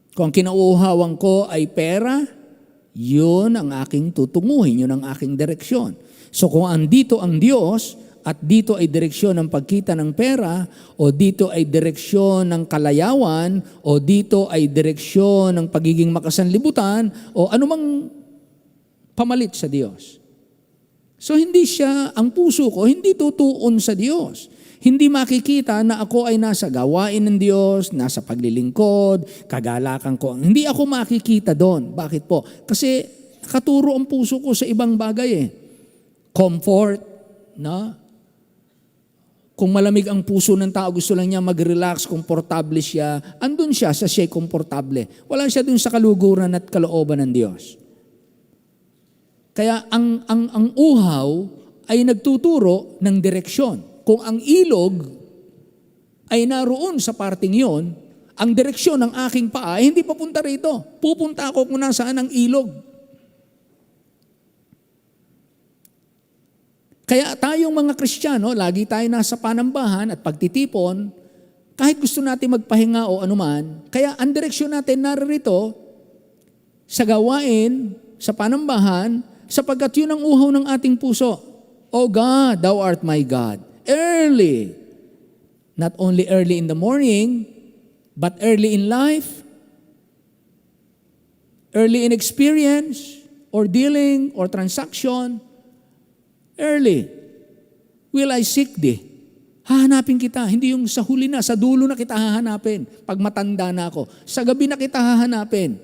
Kung kinauuhawan ko ay pera, yun ang aking tutunguhin, yun ang aking direksyon. So kung andito ang Diyos at dito ay direksyon ng pagkita ng pera o dito ay direksyon ng kalayawan o dito ay direksyon ng pagiging makasanlibutan o anumang pamalit sa Diyos. So hindi ang puso ko, hindi tutuon sa Diyos. Hindi makikita na ako ay nasa gawain ng Diyos, nasa paglilingkod, kagalakan ko. Hindi ako makikita doon. Bakit po? Kasi nakaturo ang puso ko sa ibang bagay Comfort, no? Kung malamig ang puso ng tao, gusto lang niya mag-relax, komportable siya, andun siya sa siya'y komportable. Wala siya dun sa kaluguran at kalooban ng Diyos. Kaya ang uhaw ay nagtuturo ng direksyon. Kung ang ilog ay naroon sa parting yon, ang direksyon ng aking paa ay hindi papunta rito. Pupunta ako kung nasaan ang ilog. Kaya tayong mga Kristiyano, lagi tayo nasa panambahan at pagtitipon, kahit gusto natin magpahinga o anuman, kaya ang direksyon natin narito sa gawain, sa panambahan, sapagkat yun ang uhaw ng ating puso. O God, Thou art my God. Early, not only early in the morning, but early in life, early in experience, or dealing, or transaction, Early will I seek thee. Hahanapin kita. Hindi yung sa huli na, sa dulo na kita hahanapin. Pag matanda na ako. Sa gabi na kita hahanapin.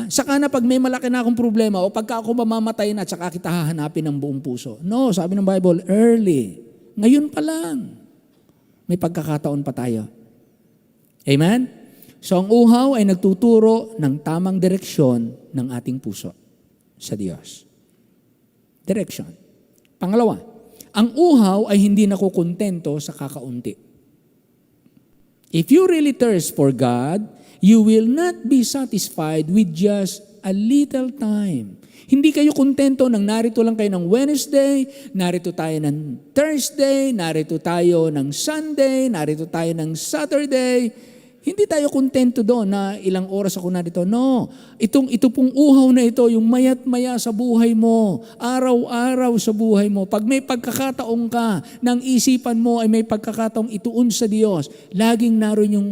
Saka na pag may malaki na akong problema o pagka ako mamamatay na, saka kita hahanapin ng buong puso. No, sabi ng Bible, early. Ngayon pa lang. May pagkakataon pa tayo. Amen? So ang uhaw ay nagtuturo ng tamang direksyon ng ating puso sa Diyos. Direction. Pangalawa, ang uhaw ay hindi nakukontento sa kakaunti. If you really thirst for God, you will not be satisfied with just a little time. Hindi kayo kontento nang narito lang kayo ng Wednesday, narito tayo ng Thursday, narito tayo ng Sunday, narito tayo ng Saturday. Hindi tayo kontento doon na ilang oras ako narito. No, ito pong uhaw na ito, yung mayat maya sa buhay mo, araw-araw sa buhay mo. Pag may pagkakataon ka, ng isipan mo ay may pagkakataong ituon sa Diyos, laging naroon yung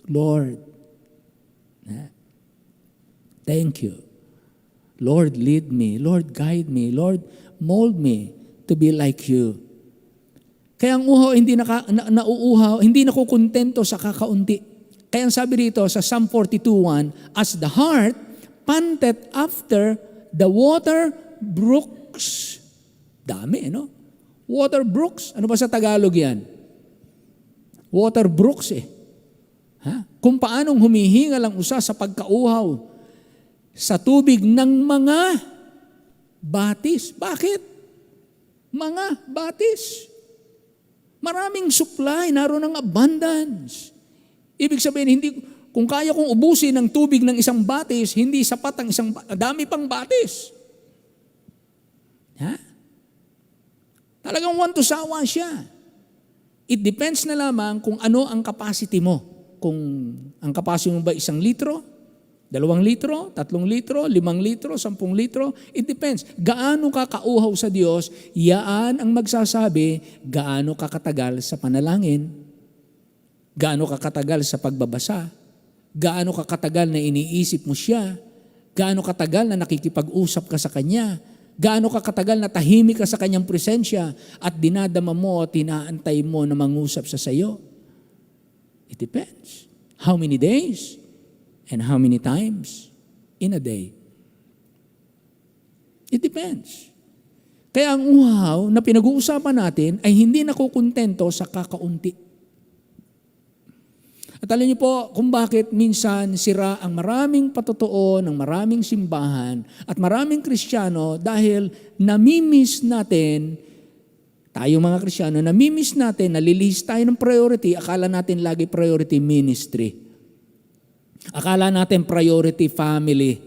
Lord. Thank you. Lord, lead me. Lord, guide me. Lord, mold me to be like you. Kaya ang uhaw nauuhaw, hindi nakukontento sa kakaunti. Kaya ang sabi rito sa Psalm 42:1, as the heart panted after the water brooks. Dami, no? Water brooks. Ano ba sa Tagalog yan? Water brooks eh. Kung paanong humihingal ang usa sa pagkauhaw sa tubig ng mga batis. Bakit? Mga batis. Maraming supply, naroon ang abundance. Ibig sabihin, kung kaya kong ubusin ng tubig ng isang batis, hindi sapat ang dami pang batis. Talagang want to sawa siya. It depends na lamang kung ano ang capacity mo. Kung ang capacity mo ba 1 litro, 2 litro, 3 litro, 5 litro, 10 litro, it depends. Gaano ka kauhaw sa Diyos, yaan ang magsasabi gaano ka katagal sa panalangin, gaano ka katagal sa pagbabasa, gaano ka katagal na iniisip mo siya, gaano katagal na nakikipag-usap ka sa Kanya, gaano ka katagal na tahimik ka sa Kanyang presensya at dinadama mo at tinaantay mo na mangusap sa sayo. It depends. How many days? And how many times in a day? It depends. Kaya ang uhaw na pinag-uusapan natin ay hindi nakukontento sa kakaunti. At alam niyo po kung bakit minsan sira ang maraming patotoo ng maraming simbahan at maraming Kristiyano dahil namimiss natin, tayo mga Kristiyano, namimiss natin, nalilihis tayo ng priority, akala natin lagi priority ministry. Akala natin priority family.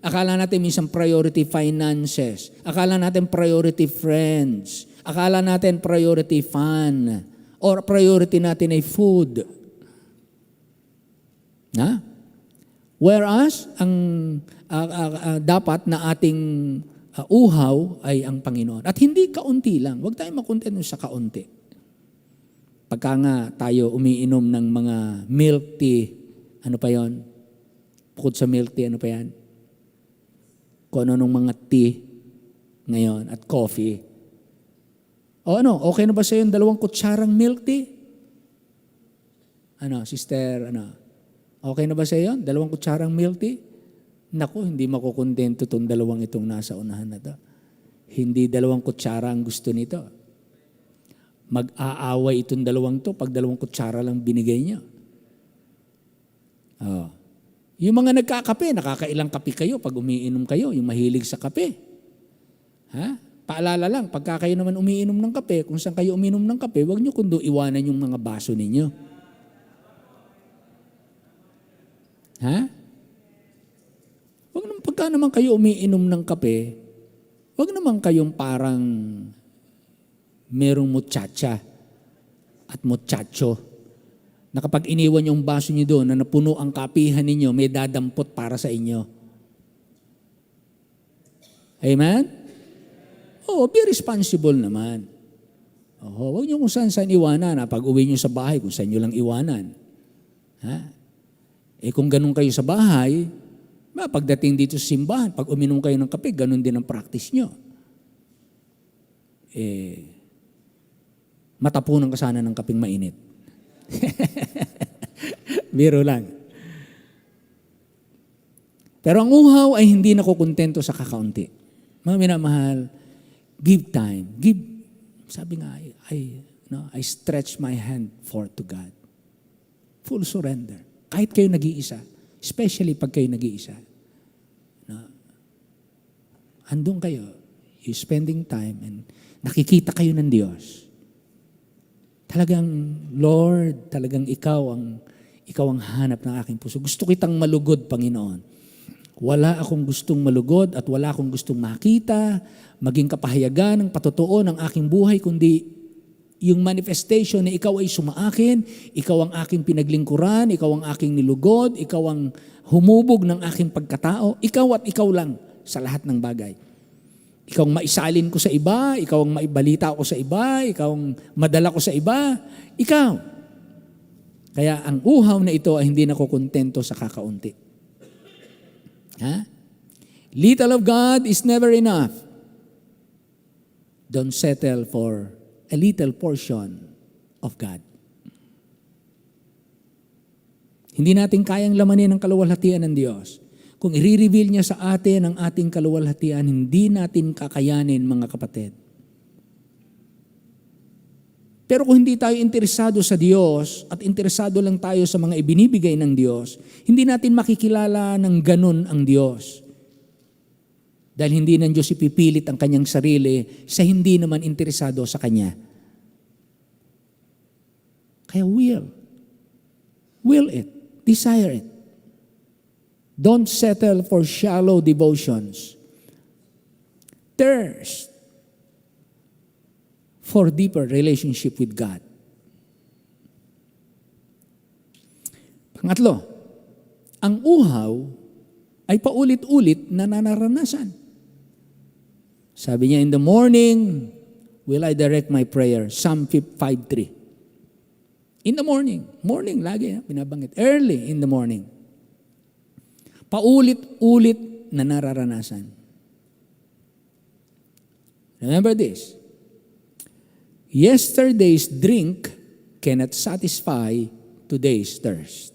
Akala natin minsan priority finances. Akala natin priority friends. Akala natin priority fun. Or priority natin ay food. Whereas, ang dapat na ating uhaw ay ang Panginoon. At hindi kaunti lang. Huwag tayong makontento sa kaunti. Pagka nga tayo umiinom ng mga milk tea, ano pa yon? Bukod sa milk tea, ano pa yan? Kung ano nung mga tea ngayon at coffee. O ano, okay na ba sa yung 2 kutsarang milk tea? Ano, sister, ano? Okay na ba sa iyo? 2 kutsarang milk tea? Naku, hindi makukontento itong 2 itong nasa unahan na to. Hindi 2 kutsara ang gusto nito. Mag-aaway itong 2 to pag 2 kutsara lang binigay niya. Yung mga nagkakape, nakakailang kape kayo pag umiinom kayo, yung mahilig sa kape. Paalala lang, pagka kayo naman umiinom ng kape, kung saan kayo umiinom ng kape, huwag nyo kundo iwanan yung mga baso ninyo. Huwag naman, pagka naman kayo umiinom ng kape, huwag naman kayong parang merong muchacha at muchacho na kapag iniwan yung baso niyo doon na napuno ang kapihan ninyo, may dadampot para sa inyo. Amen? Be responsible naman. Huwag niyo kung saan iwanan. Pag uwi niyo sa bahay, kung saan niyo lang iwanan. Kung ganun kayo sa bahay, pagdating dito sa simbahan, pag uminom kayo ng kape, ganun din ang practice nyo. matapunan ka sana ng kaping mainit. Biro lang. Pero ang uhaw ay hindi nakukontento sa kakaunti. Mga minamahal, give time. Sabi nga, I stretch my hand forth to God. Full surrender. Kahit kayo nag-iisa, especially pag kayo nag-iisa. Andun kayo, you spending time and nakikita kayo ng Diyos. Talagang, Lord, talagang ikaw ang hanap ng aking puso. Gusto kitang malugod, Panginoon. Wala akong gustong malugod at wala akong gustong makita, maging kapahayagan ng patotoo ng aking buhay, kundi yung manifestation na ikaw ay sumaakin, ikaw ang aking pinaglingkuran, ikaw ang aking nilugod, ikaw ang humubog ng aking pagkatao, ikaw at ikaw lang sa lahat ng bagay. Ikaw ang maisalin ko sa iba, ikaw ang maibalita ko sa iba, ikaw ang madala ko sa iba, ikaw. Kaya ang uhaw na ito ay hindi nakukontento sa kakaunti. Little of God is never enough. Don't settle for a little portion of God. Hindi natin kayang lamanin ang kaluwalhatian ng Diyos. Kung i-reveal niya sa atin ang ating kaluwalhatian, hindi natin kakayanin, mga kapatid. Pero kung hindi tayo interesado sa Diyos at interesado lang tayo sa mga ibinibigay ng Diyos, hindi natin makikilala ng ganun ang Diyos. Dahil hindi ng Diyos ipipilit ang kanyang sarili sa hindi naman interesado sa Kanya. Kaya will it, desire it. Don't settle for shallow devotions. Thirst for deeper relationship with God. Pangatlo, ang uhaw ay paulit-ulit na nararanasan. Sabi niya, in the morning, will I direct my prayer? Psalm 5:3. In the morning. Morning, lagi binabanggit. Early in the morning. Paulit-ulit na nararanasan. Remember this. Yesterday's drink cannot satisfy today's thirst.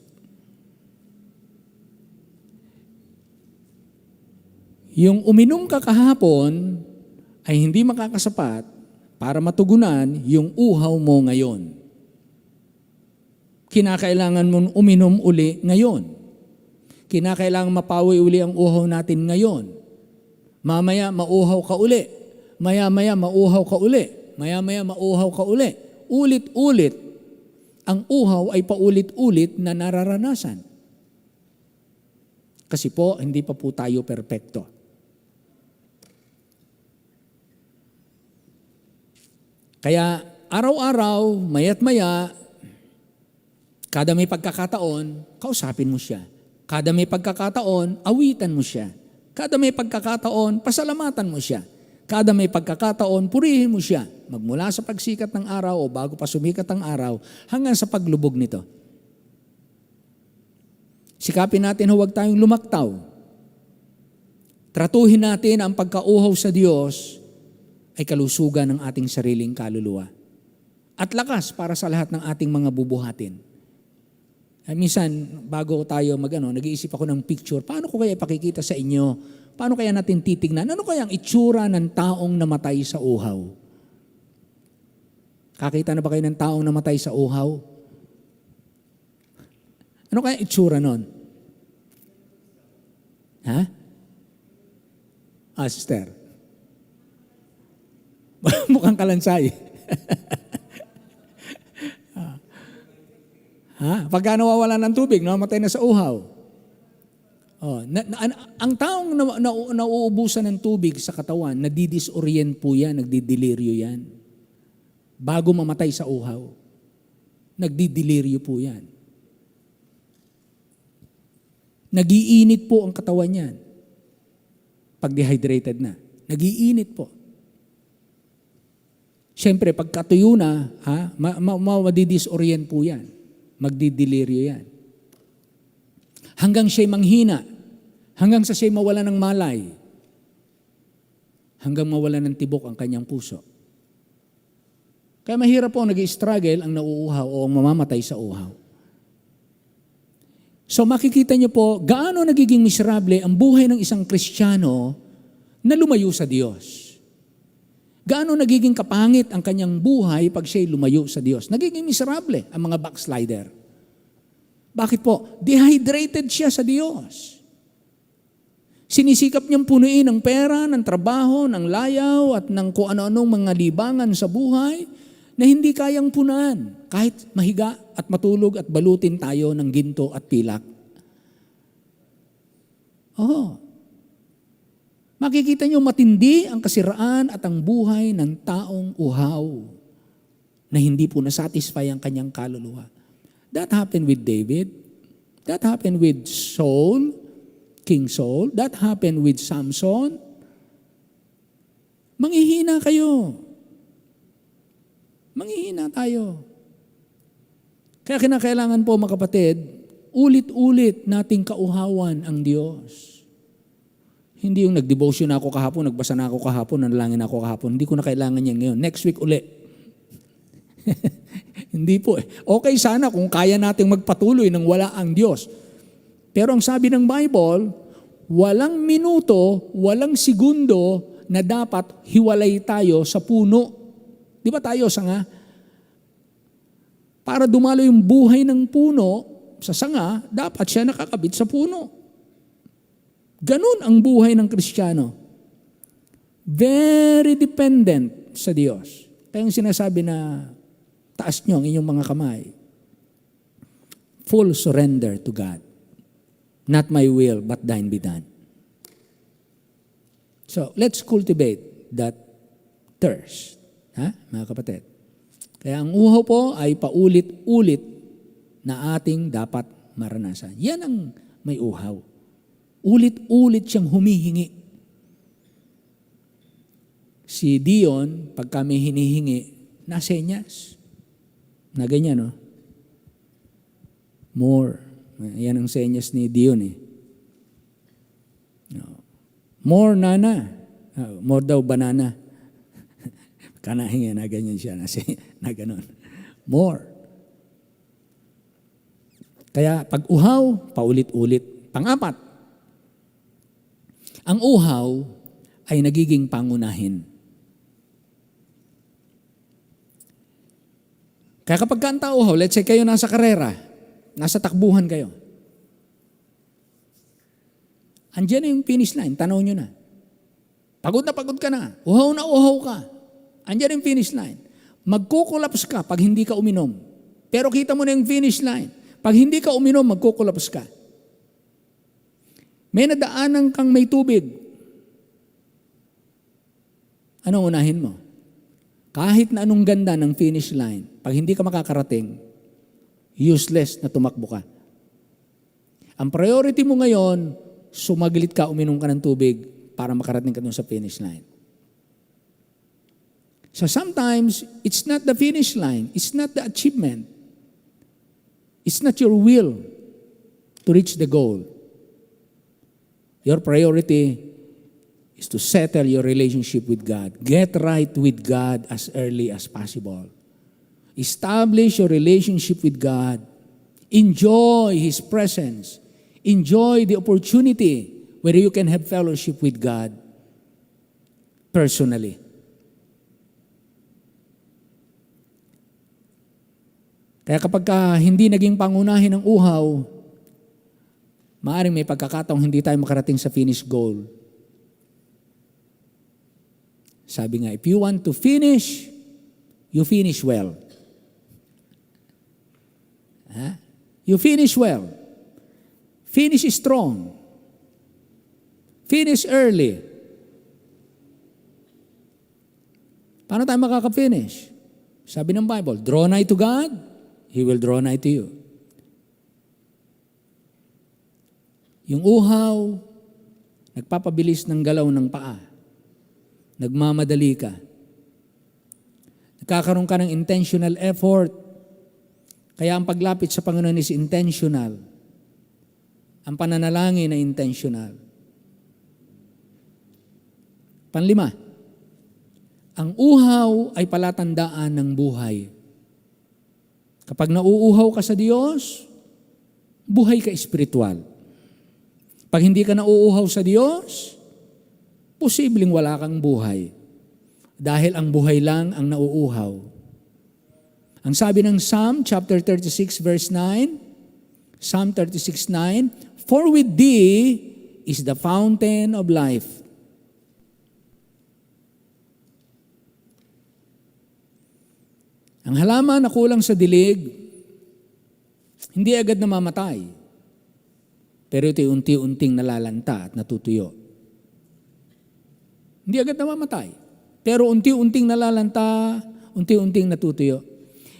Yung uminom ka kahapon ay hindi makakasapat para matugunan yung uhaw mo ngayon. Kinakailangan mong uminom uli ngayon. Kinakailangan mapawi uli ang uhaw natin ngayon. Mamaya mauhaw ka uli. Maya-maya mauhaw ka uli. Maya-maya mauhaw ka uli. Ulit-ulit. Ang uhaw ay paulit-ulit na nararanasan. Kasi po, hindi pa po tayo perpekto. Kaya araw-araw, maya't maya, kada may pagkakataon, kausapin mo siya. Kada may pagkakataon, awitan mo siya. Kada may pagkakataon, pasalamatan mo siya. Kada may pagkakataon, purihin mo siya. Magmula sa pagsikat ng araw o bago pa sumikat ang araw, hanggang sa paglubog nito. Sikapin natin huwag tayong lumaktaw. Tratuhin natin ang pagkauhaw sa Diyos ay kalusugan ng ating sariling kaluluwa. At lakas para sa lahat ng ating mga bubuhatin. Minsan, bago tayo nag-iisip ako ng picture, paano ko kaya ipakikita sa inyo? Paano kaya natin titignan? Ano kaya ang itsura ng taong namatay sa uhaw? Kakita na ba kayo ng taong namatay sa uhaw? Ano kaya itsura nun? Ha? Sister. Mukhang kalansay. Pagka nawawala ng tubig, namatay na sa uhaw. Ang taong nauubusan ng tubig sa katawan, nadidisorient po yan, nagdidiliryo yan. Bago mamatay sa uhaw, nagdidiliryo po yan. Nagiinit po ang katawan niyan. Pag dehydrated na, nagiinit po. Siyempre, pagkatuyo na, madidisorient po yan. Magdidiliryo yan. Hanggang siya'y manghina, hanggang sa siya'y mawala ng malay, hanggang mawala ng tibok ang kanyang puso. Kaya mahirap po nag-struggle ang nauuhaw o ang mamamatay sa uhaw. So makikita niyo po, gaano nagiging miserable ang buhay ng isang Kristiyano na lumayo sa Diyos. Gaano nagiging kapangit ang kanyang buhay pag siya'y lumayo sa Diyos. Nagiging miserable ang mga backslider. Bakit po? Dehydrated siya sa Diyos. Sinisikap niyang punuin ng pera, ng trabaho, ng layaw, at ng kung ano-anong mga libangan sa buhay na hindi kayang punan kahit mahiga at matulog at balutin tayo ng ginto at pilak. Makikita niyo matindi ang kasiraan at ang buhay ng taong uhaw na hindi po nasatisfy ang kanyang kaluluwa. That happened with David. That happened with Saul, King Saul. That happened with Samson. Manghihina kayo. Manghihina tayo. Kaya kinakailangan po mga kapatid, ulit-ulit nating kauhawan ang Diyos. Hindi yung nag-devotion ako kahapon, nagbasa na ako kahapon, nanalangin ako kahapon. Hindi ko na kailangan yan ngayon. Next week uli. Hindi po eh. Okay sana kung kaya nating magpatuloy nang wala ang Diyos. Pero ang sabi ng Bible, walang minuto, walang segundo na dapat hiwalay tayo sa puno. Di ba tayo sanga? Para dumalo yung buhay ng puno sa sanga, dapat siya nakakabit sa puno. Ganun ang buhay ng Kristiyano. Very dependent sa Diyos. Kaya yung sinasabi na taas nyo ang inyong mga kamay. Full surrender to God. Not my will, but thine be done. So, let's cultivate that thirst. Mga kapatid? Kaya ang uhaw po ay paulit-ulit na ating dapat maranasan. Yan ang may uhaw. Ulit-ulit siyang humihingi. Si Dion, pag kami hinihingi, nasenyas. Na ganyan, no? More. Yan ang senyas ni Dion, eh. No. More, nana. More daw, banana. Kanahingi na ganyan siya, na ganon. More. Kaya pag uhaw, paulit-ulit. Pang-apat, ang uhaw ay nagiging pangunahin. Kaya kapag ka ang uhaw, let's say kayo nasa karera, nasa takbuhan kayo. Andiyan na yung finish line, tanaw nyo na. Pagod ka na, uhaw ka. Andiyan na yung finish line. Magkukulaps ka pag hindi ka uminom. Pero kita mo na yung finish line. Pag hindi ka uminom, magkukulaps ka. May nadaanan kang may tubig. Anong unahin mo? Kahit na anong ganda ng finish line, pag hindi ka makakarating, useless na tumakbo ka. Ang priority mo ngayon, sumaglit ka, uminom ka ng tubig para makarating ka dun sa finish line. So sometimes, it's not the finish line. It's not the achievement. It's not your will to reach the goal. Your priority is to settle your relationship with God. Get right with God as early as possible. Establish your relationship with God. Enjoy His presence. Enjoy the opportunity where you can have fellowship with God personally. Kaya kapag hindi naging pangunahin ng uhaw, maaring may pagkakataong hindi tayo makarating sa finish goal. Sabi nga, if you want to finish, you finish well. You finish well. Finish strong. Finish early. Paano tayo makaka-finish? Sabi ng Bible, draw nigh to God, He will draw nigh to you. Yung uhaw, nagpapabilis ng galaw ng paa. Nagmamadali ka. Nagkakaroon ka ng intentional effort. Kaya ang paglapit sa Panginoon is intentional. Ang pananalangin ay intentional. Panlima, Ang uhaw ay palatandaan ng buhay. Kapag nauuhaw ka sa Diyos, buhay ka espiritual. Pag hindi ka nauuhaw sa Diyos, posibleng wala kang buhay. Dahil ang buhay lang ang nauuhaw. Ang sabi ng Psalm chapter 36 verse 9, Psalm 36:9, "For with thee is the fountain of life." Ang halaman na kulang sa dilig, hindi agad namamatay. Pero ito'y unti-unting nalalanta at natutuyo. Hindi agad namamatay. Pero unti-unting nalalanta, unti-unting natutuyo.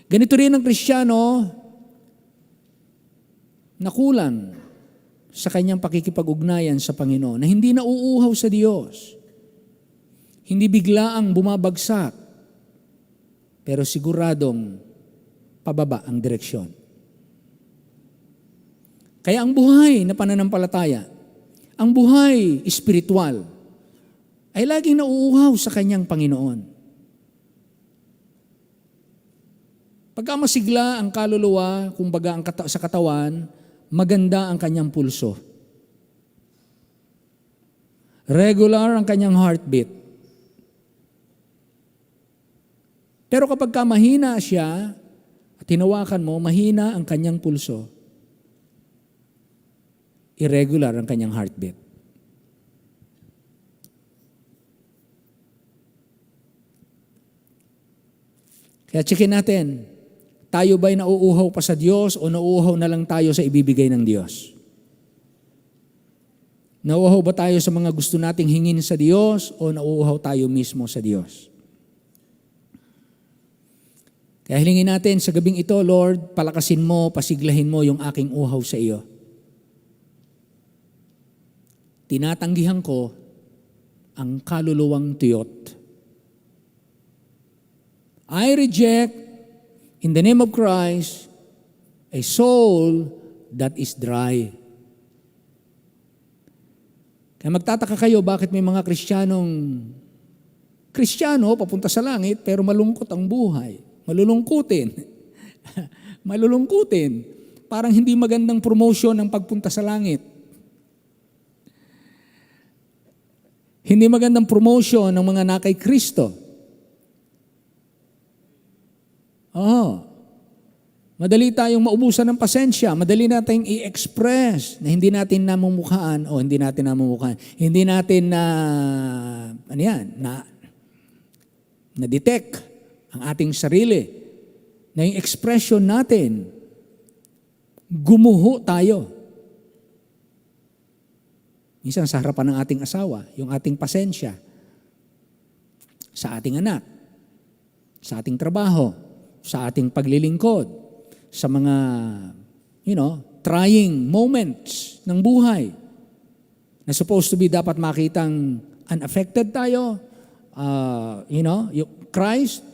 Ganito rin ang Kristiyano na kulang sa kanyang pakikipag-ugnayan sa Panginoon, na hindi nauuhaw sa Diyos. Hindi biglaang bumabagsak, pero siguradong pababa ang direksyon. Kaya ang buhay na pananampalataya, ang buhay espiritual, ay laging nauuhaw sa kanyang Panginoon. Pagka masigla ang kaluluwa, kumbaga sa katawan, maganda ang kanyang pulso. Regular ang kanyang heartbeat. Pero kapag mahina siya, at hinawakan mo, mahina ang kanyang pulso, irregular ang kanyang heartbeat. Kaya checkin natin, tayo ba'y nauuhaw pa sa Diyos o nauuhaw na lang tayo sa ibibigay ng Diyos? Nauuhaw ba tayo sa mga gusto nating hingin sa Diyos o nauuhaw tayo mismo sa Diyos? Kaya hilingin natin sa gabing ito, Lord, palakasin mo, pasiglahin mo yung aking uhaw sa iyo. Tinatanggihan ko ang kaluluwang tuyot. I reject, in the name of Christ, a soul that is dry. Kaya magtataka kayo bakit may mga Kristiyano papunta sa langit pero malungkot ang buhay. Malulungkutin. Malulungkutin. Parang hindi magandang promotion ng pagpunta sa langit. Hindi magandang promotion ng mga nakay Kristo. Madali tayong maubusan ng pasensya. Madali nating i-express na hindi natin namumukhaan o hindi natin namumukhaan. Hindi natin na-detect ang ating sarili. Na yung expression natin, gumuho tayo. Minsan sa harapan ng ating asawa, yung ating pasensya, sa ating anak, sa ating trabaho, sa ating paglilingkod, sa mga, trying moments ng buhay na supposed to be dapat makitang unaffected tayo. Christ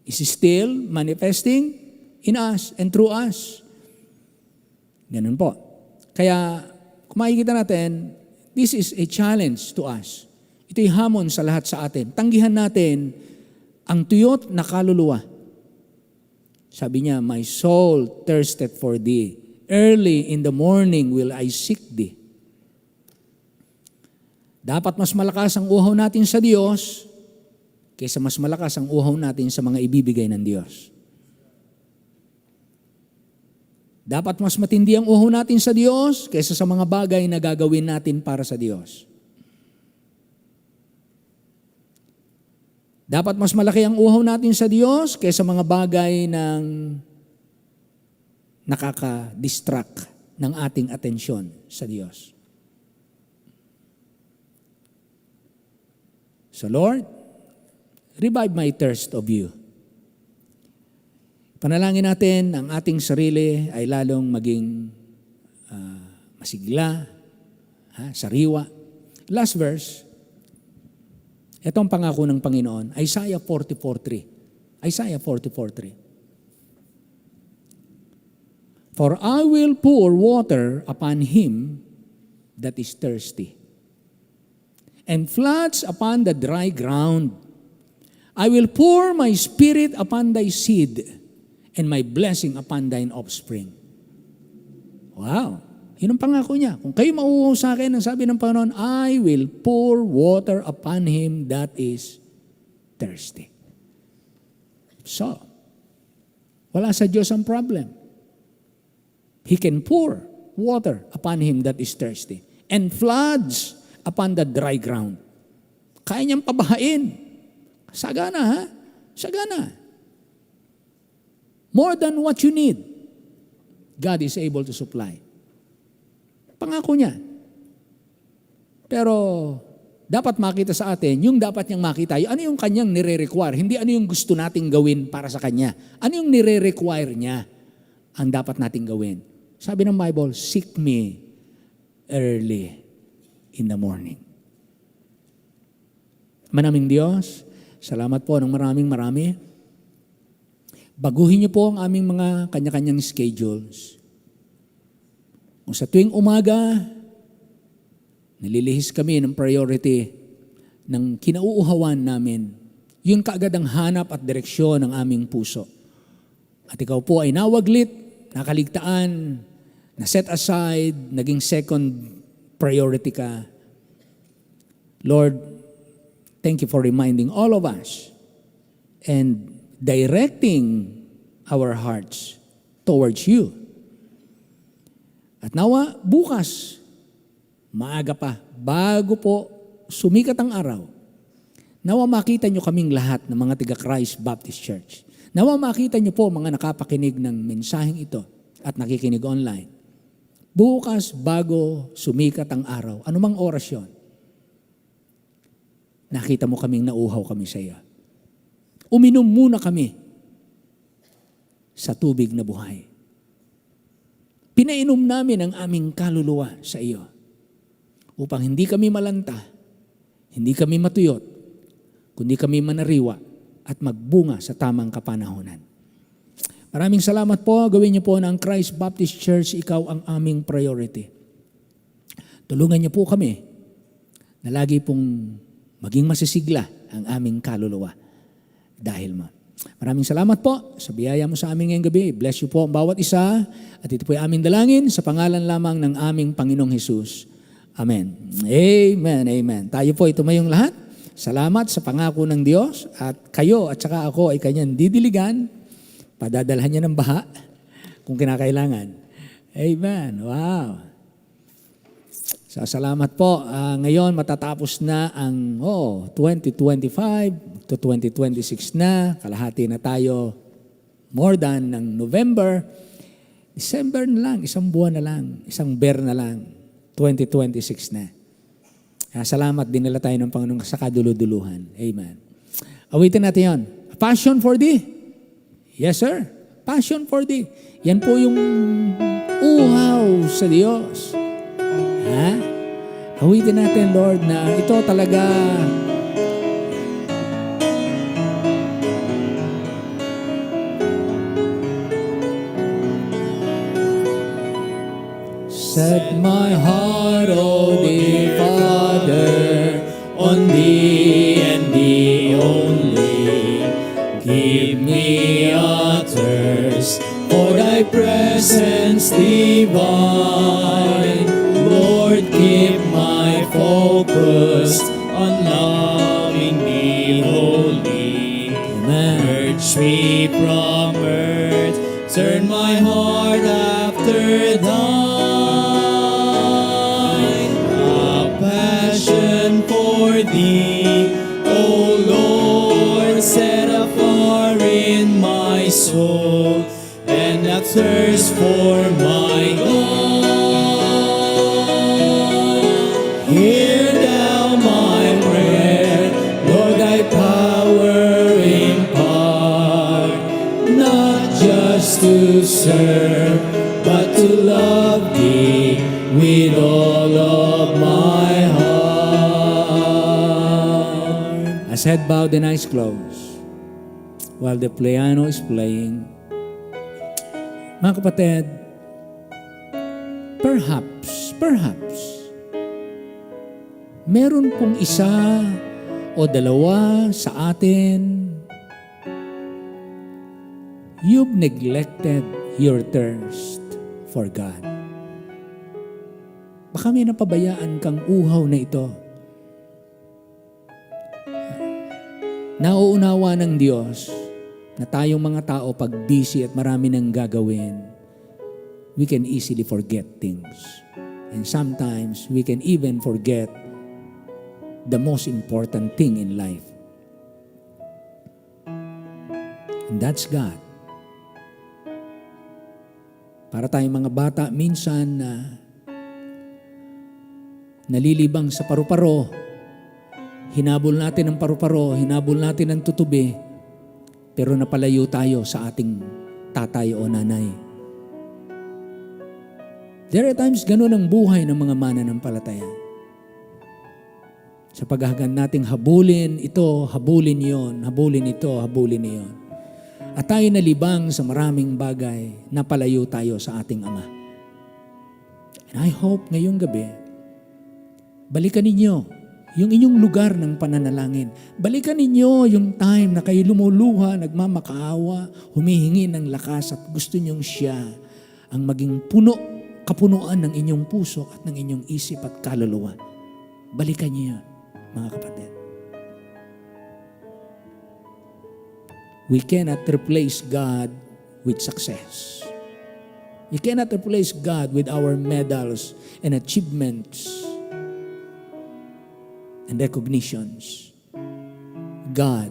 is still manifesting in us and through us. Ganun po. Kaya, kung makikita natin, this is a challenge to us. Ito'y hamon sa lahat sa atin. Tanggihan natin ang tuyot na kaluluwa. Sabi niya, "My soul thirsteth for thee. Early in the morning will I seek thee." Dapat mas malakas ang uhaw natin sa Diyos kaysa mas malakas ang uhaw natin sa mga ibibigay ng Diyos. Dapat mas matindi ang uhaw natin sa Diyos kaysa sa mga bagay na gagawin natin para sa Diyos. Dapat mas malaki ang uhaw natin sa Diyos kaysa mga bagay ng nakaka-distract ng ating atensyon sa Diyos. So Lord, revive my thirst of you. Panalangin natin ang ating sarili ay lalong maging masigla, sariwa. Last verse, ito ang pangako ng Panginoon, Isaiah 44:3. Isaiah 44:3. "For I will pour water upon him that is thirsty, and floods upon the dry ground. I will pour my spirit upon thy seed and my blessing upon thine offspring. Wow! Yun ang pangako niya. Kung kayo mauuhaw sa akin, ang sabi ng Panginoon, I will pour water upon him that is thirsty. So, wala sa Diyos ang problem. He can pour water upon him that is thirsty and floods upon the dry ground. Kaya niyang pabahain. Sagana, ha? Sagana. More than what you need, God is able to supply. Pangako niya. Pero dapat makita sa atin, yung dapat niyang makita, ano yung kanyang nire-require, hindi ano yung gusto nating gawin para sa kanya. Ano yung nire-require niya ang dapat nating gawin. Sabi ng Bible, seek me early in the morning. Manaming Diyos, salamat po ng marami. Baguhin niyo po ang aming mga kanya-kanyang schedules. Kung sa tuwing umaga, nililihis kami ng priority ng kinauuhawan namin. Yun kaagad ang hanap at direksyon ng aming puso. At ikaw po ay nawaglit, nakaligtaan, na set aside, naging second priority ka. Lord, thank you for reminding all of us and directing our hearts towards you. At nawa, bukas, maaga pa, bago po sumikat ang araw, nawa makita nyo kaming lahat ng mga tiga Christ Baptist Church. Nawa makita nyo po mga nakapakinig ng mensaheng ito at nakikinig online. Bukas, bago sumikat ang araw, anumang oras yon, nakita mo kaming nauhaw kami sa iyo. Uminom muna kami sa tubig na buhay. Pinainom namin ang aming kaluluwa sa iyo upang hindi kami malanta, hindi kami matuyot, kundi kami manariwa at magbunga sa tamang kapanahonan. Maraming salamat po. Gawin niyo po na ang Christ Baptist Church, ikaw ang aming priority. Tulungan niyo po kami na lagi pong maging masisigla ang aming kaluluwa dahil mo. Maraming salamat po sa biyaya mo sa amin ngayong gabi. Bless you po ang bawat isa. At ito po ay aming dalangin sa pangalan lamang ng aming Panginoong Hesus. Amen. Amen. Amen. Tayo po tumayong lahat. Salamat sa pangako ng Diyos. At kayo at saka ako ay kanyang didiligan. Padadalhan niya ng baha kung kinakailangan. Amen. Wow. So, salamat po. Ngayon matatapos na ang 2025 to 2026 na. Kalahati na tayo. More than ng November. December na lang. Isang buwan na lang. Isang bear na lang. 2026 na. Salamat din nila tayo ng Panginoon sa kaduluduluhan. Amen. Awitin natin yon. Passion for thee. Yes, sir. Passion for thee. Yan po yung uhaw sa Diyos. Ha? Awitin natin, Lord, na ito talaga set my heart, O dear Father, on thee and thee only. Give me a thirst for thy presence divine. Lord, keep my focus on loving thee wholly. Purge me from earth, turn my heart after thine. A passion for thee, O Lord, set afar in my soul, and a thirst for my God. Hear thou my prayer, Lord, thy power impart, not just to serve, but to love thee with all of my heart. As head bowed and eyes closed, while the piano is playing, mga kapatid, perhaps, meron pong isa o dalawa sa atin, you've neglected your thirst for God. Baka may napabayaan kang uhaw na ito. Nauunawa ng Diyos na tayong mga tao pag busy at marami nang gagawin, we can easily forget things. And sometimes we can even forget the most important thing in life. And that's God. Para tayong mga bata, minsan nalilibang sa paru-paro, hinabol natin ang paru-paro, hinabol natin ang tutubi, pero napalayo tayo sa ating tatay o nanay. There are times ganun ang buhay ng mga mananampalataya. Sa paghahagan nating habulin ito, habulin yon, habulin ito, habulin iyon. At tayo nalibang sa maraming bagay, napalayo tayo sa ating Ama. And I hope ngayong gabi, balikan ninyo yung inyong lugar ng pananalangin. Balikan ninyo yung time na kayo lumuluha, nagmamakaawa, humihingi ng lakas at gusto nyong siya ang maging kapunuan ng inyong puso at ng inyong isip at kaluluwa. Balikan niyo yan, mga kapatid. We cannot replace God with success. We cannot replace God with our medals and achievements and recognitions. God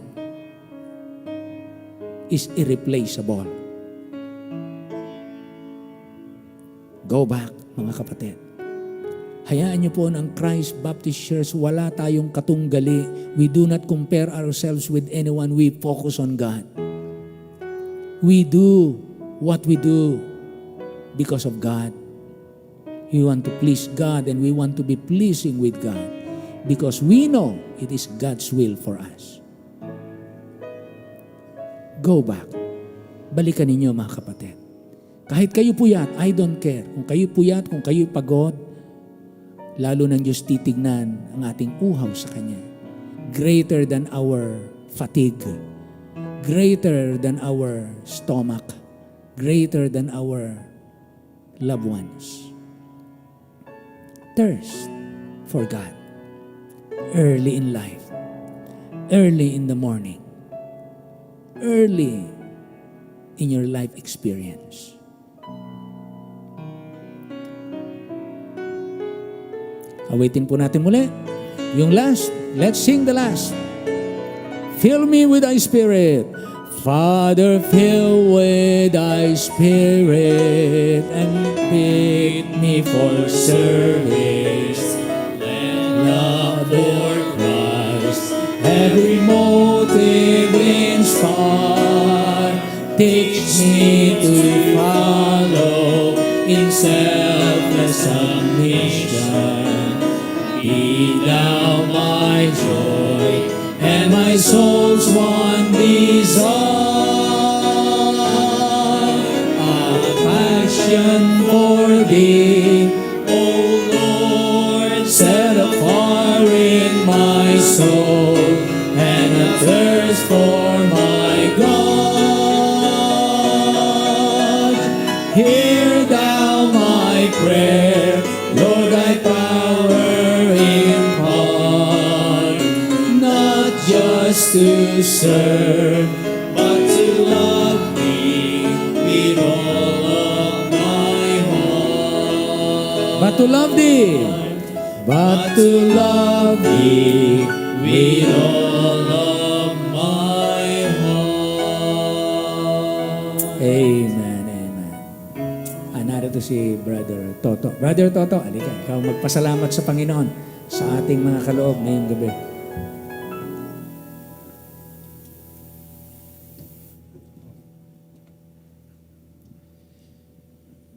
is irreplaceable. Go back, mga kapatid. Hayaan niyo po ng Christ Baptist Church, wala tayong katunggali. We do not compare ourselves with anyone. We focus on God. We do what we do because of God. We want to please God and we want to be pleasing with God because we know it is God's will for us. Go back. Balikan ninyo, mga kapatid. Kahit kayo puyat, I don't care. Kung kayo puyat, kung kayo pagod, lalo ng Diyos titignan ang ating uhaw sa Kanya. Greater than our fatigue. Greater than our stomach. Greater than our loved ones. Thirst for God. Early in life. Early in the morning. Early in your life experience. Awitin po natin muli. Yung last. Let's sing the last. Fill me with thy spirit. Father, fill with thy spirit and fit me for service. Let love for Christ every motive inspire. Teach me to follow in selfless submission. Be thou my joy and my soul's one desire. A passion for thee, O Lord, set a fire in my soul and a thirst for my God. Hear thou my prayer, Lord, thy power impart, not just to serve, but to love thee with all of my heart. But to love thee, but to love thee with all of my heart. Amen, amen. Narito si Brother Toto. Brother Toto, alika, ikaw magpasalamat sa Panginoon sa ating mga kaloob ngayong gabi.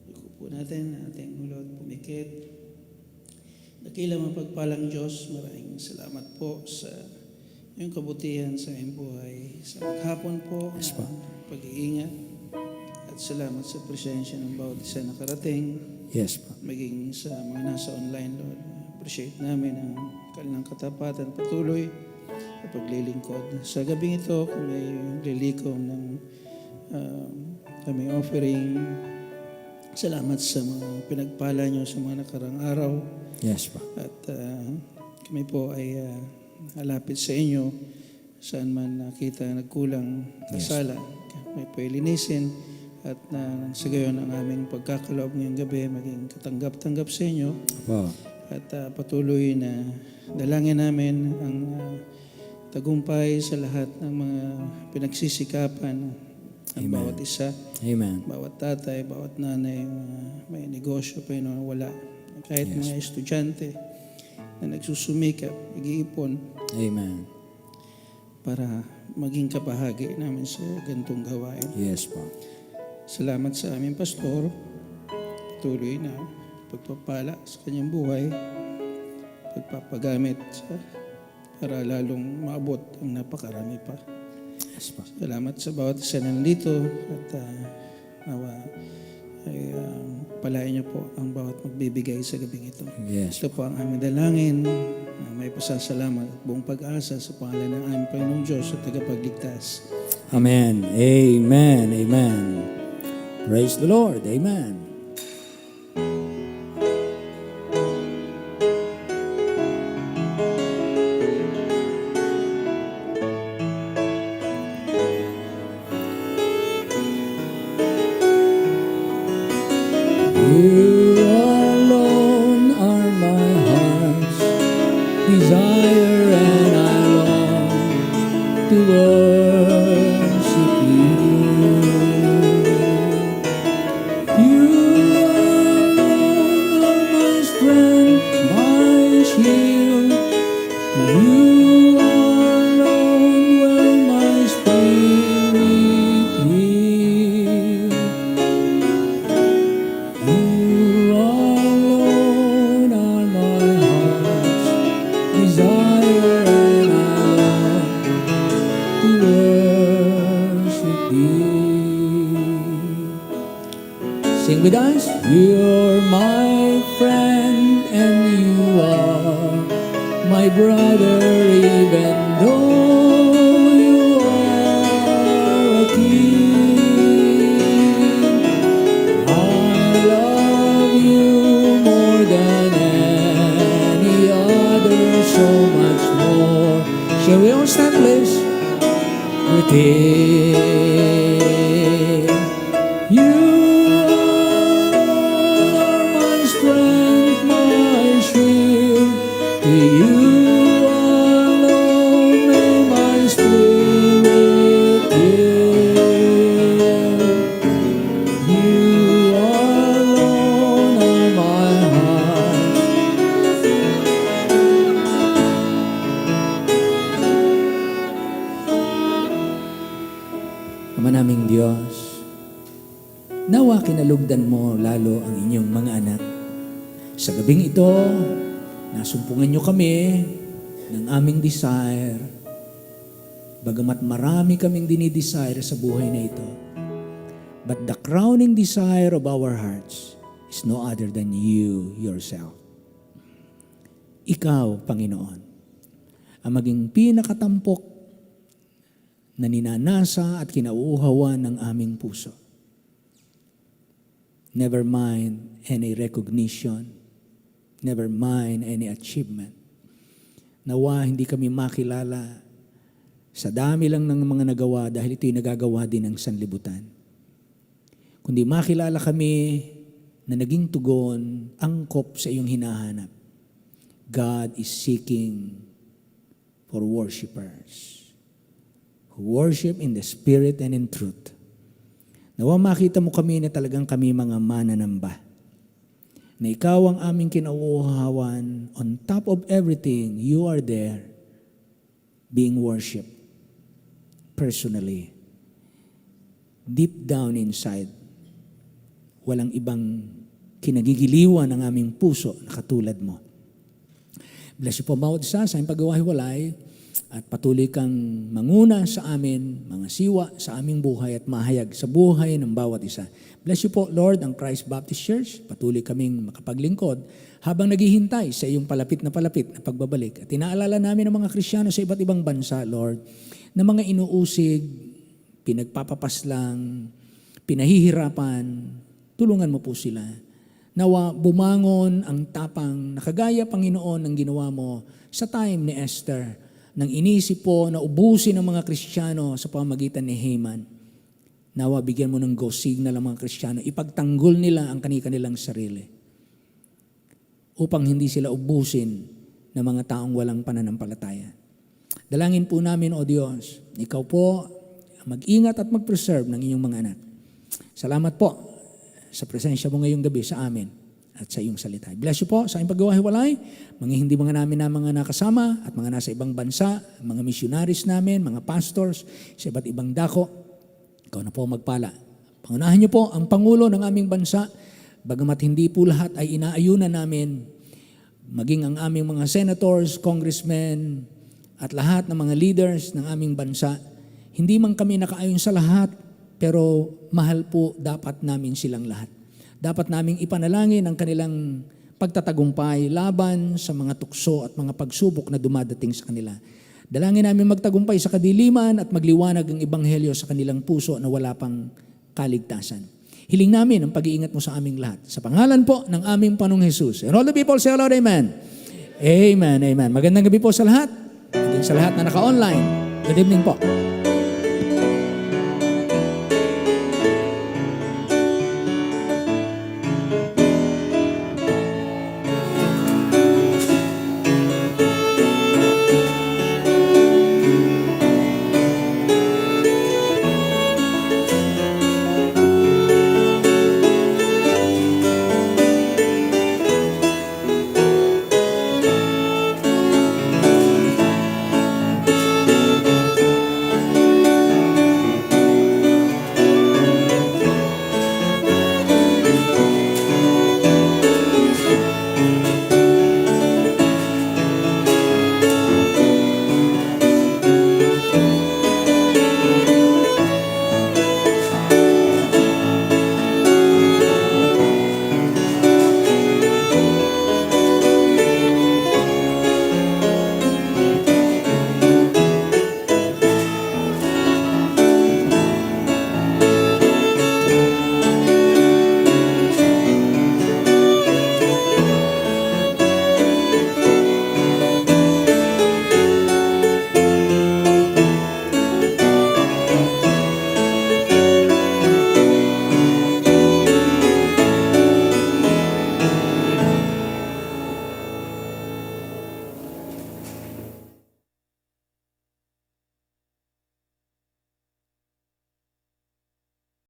Iko po natin ating ulo at pumikit. Dakila mapagpalang Diyos, maraming salamat po sa iyong kabutihan sa iyong buhay. Sa maghapon po, Yes, po. pag-iingat. At salamat sa presensya ng bawat isa nakarating, Yes po. maging sa mga nasa online, Lord. Appreciate namin ang kanilang katapatan patuloy sa paglilingkod. Sa gabing ito, kami lilikom ng kami offering. Salamat sa mga pinagpala nyo sa mga nakarang araw. Yes po. At kami po ay alapit sa inyo saan man nakita nagkulang kasala. Kami po ilinisin at sa gayon ang aming pagkakaloob ngayong gabi maging katanggap-tanggap sa inyo. Po. At patuloy na dalangin namin ang tagumpay sa lahat ng mga pinagsisikapan ng bawat isa. Amen. Bawat tatay, bawat nanay, may negosyo pa yun wala. Kahit mga estudyante na nagsusumikap, nag-iipon Amen. para maging kapahagi namin sa gantong gawain. Yes po. Salamat sa aming pastor. Patuloy na pagpapala sa kanyang buhay, pagpapagamit para lalong maabot ang napakarami pa. Yes po. Salamat sa bawat isa na nandito at nawa ay palain niyo po ang bawat magbibigay sa gabing ito. Yes. Ito po ang aming dalangin. May pasasalamat at buong pag-asa sa pangalan ng aming Panginoong Diyos at tagapagligtas. Amen. Amen. Amen. Praise the Lord. Amen. You alone are my heart's desire, and I long to worship you. You alone are my strength, my shield. You alone will my spirit heal. You alone are my heart's desire, and I long to worship thee. Sing with us. You're my friend, and you are my brother, even though you are a king. I love you more than any other, so much more. Shall we all stand, please? Within you are my strength, my shield. To you alone may my spirit yield. You alone are my heart. Ama naming Diyos, nawa kinalugdan mo lalo ang inyong mga anak. Sa gabing ito, nasumpungan niyo kami ng aming desire. Bagamat marami kaming dinidesire sa buhay na ito. But the crowning desire of our hearts is no other than you yourself. Ikaw, Panginoon, ang maging pinakatampok na ninanasa at kinauuhawan ng aming puso. Never mind any recognition, never mind any achievement. Nawa hindi kami makilala sa dami lang ng mga nagawa dahil ito'y nagagawa din ng sanlibutan. Kundi makilala kami na naging tugon, angkop sa iyong hinahanap. God is seeking for worshipers who worship in the Spirit and in truth. Nawa makita mo kami na talagang kami mga mananamba. Na ikaw ang aming kinauuhawan. On top of everything, you are there being worshipped personally. Deep down inside, walang ibang kinagigiliwan ng aming puso na katulad mo. Bless you po bawat isa sa aming pagwahiwalay. At patuloy kang manguna sa amin, mga siwa sa aming buhay at mahayag sa buhay ng bawat isa. Bless you po, Lord, ang Christ Baptist Church. Patuloy kaming makapaglingkod habang naghihintay sa iyong palapit na pagbabalik. At inaalala namin ang mga Kristiyano sa iba't ibang bansa, Lord, na mga inuusig, pinagpapapaslang, pinahihirapan, tulungan mo po sila. Nawa bumangon ang tapang nakagaya, Panginoon, ng ginawa mo sa time ni Esther, nang inisip po na ubusin ang mga Kristiyano sa pamamagitan ni Haman. Nawa bigyan mo ng go signal ang mga Kristiyano, ipagtanggol nila ang kanilang sarili upang hindi sila ubusin ng mga taong walang pananampalataya. Dalangin po namin, O Diyos, ikaw po mag-ingat at mag-preserve ng inyong mga anak. Salamat po sa presensya mo ngayong gabi sa amin at sa iyong salita. Bless you po sa iyong paggawahiwalay, mga hindi mga namin na mga nakasama at mga nasa ibang bansa, mga missionaries namin, mga pastors sa iba't ibang dako. Ikaw na po magpala. Pangunahan niyo po ang Pangulo ng aming bansa, bagamat hindi po lahat ay inaayunan namin, maging ang aming mga senators, congressmen, at lahat ng mga leaders ng aming bansa. Hindi man kami nakaayon sa lahat, pero mahal po dapat namin silang lahat. Dapat naming ipanalangin ang kanilang pagtatagumpay laban sa mga tukso at mga pagsubok na dumadating sa kanila. Dalangin namin magtagumpay sa kadiliman at magliwanag ang ebanghelyo sa kanilang puso na wala pang kaligtasan. Hiling namin ang pag-iingat mo sa aming lahat. Sa pangalan po ng aming Panong Jesus. And all the people say, Lord, Amen. Amen, Amen. Magandang gabi po sa lahat. Maging sa lahat na naka-online. Good evening po.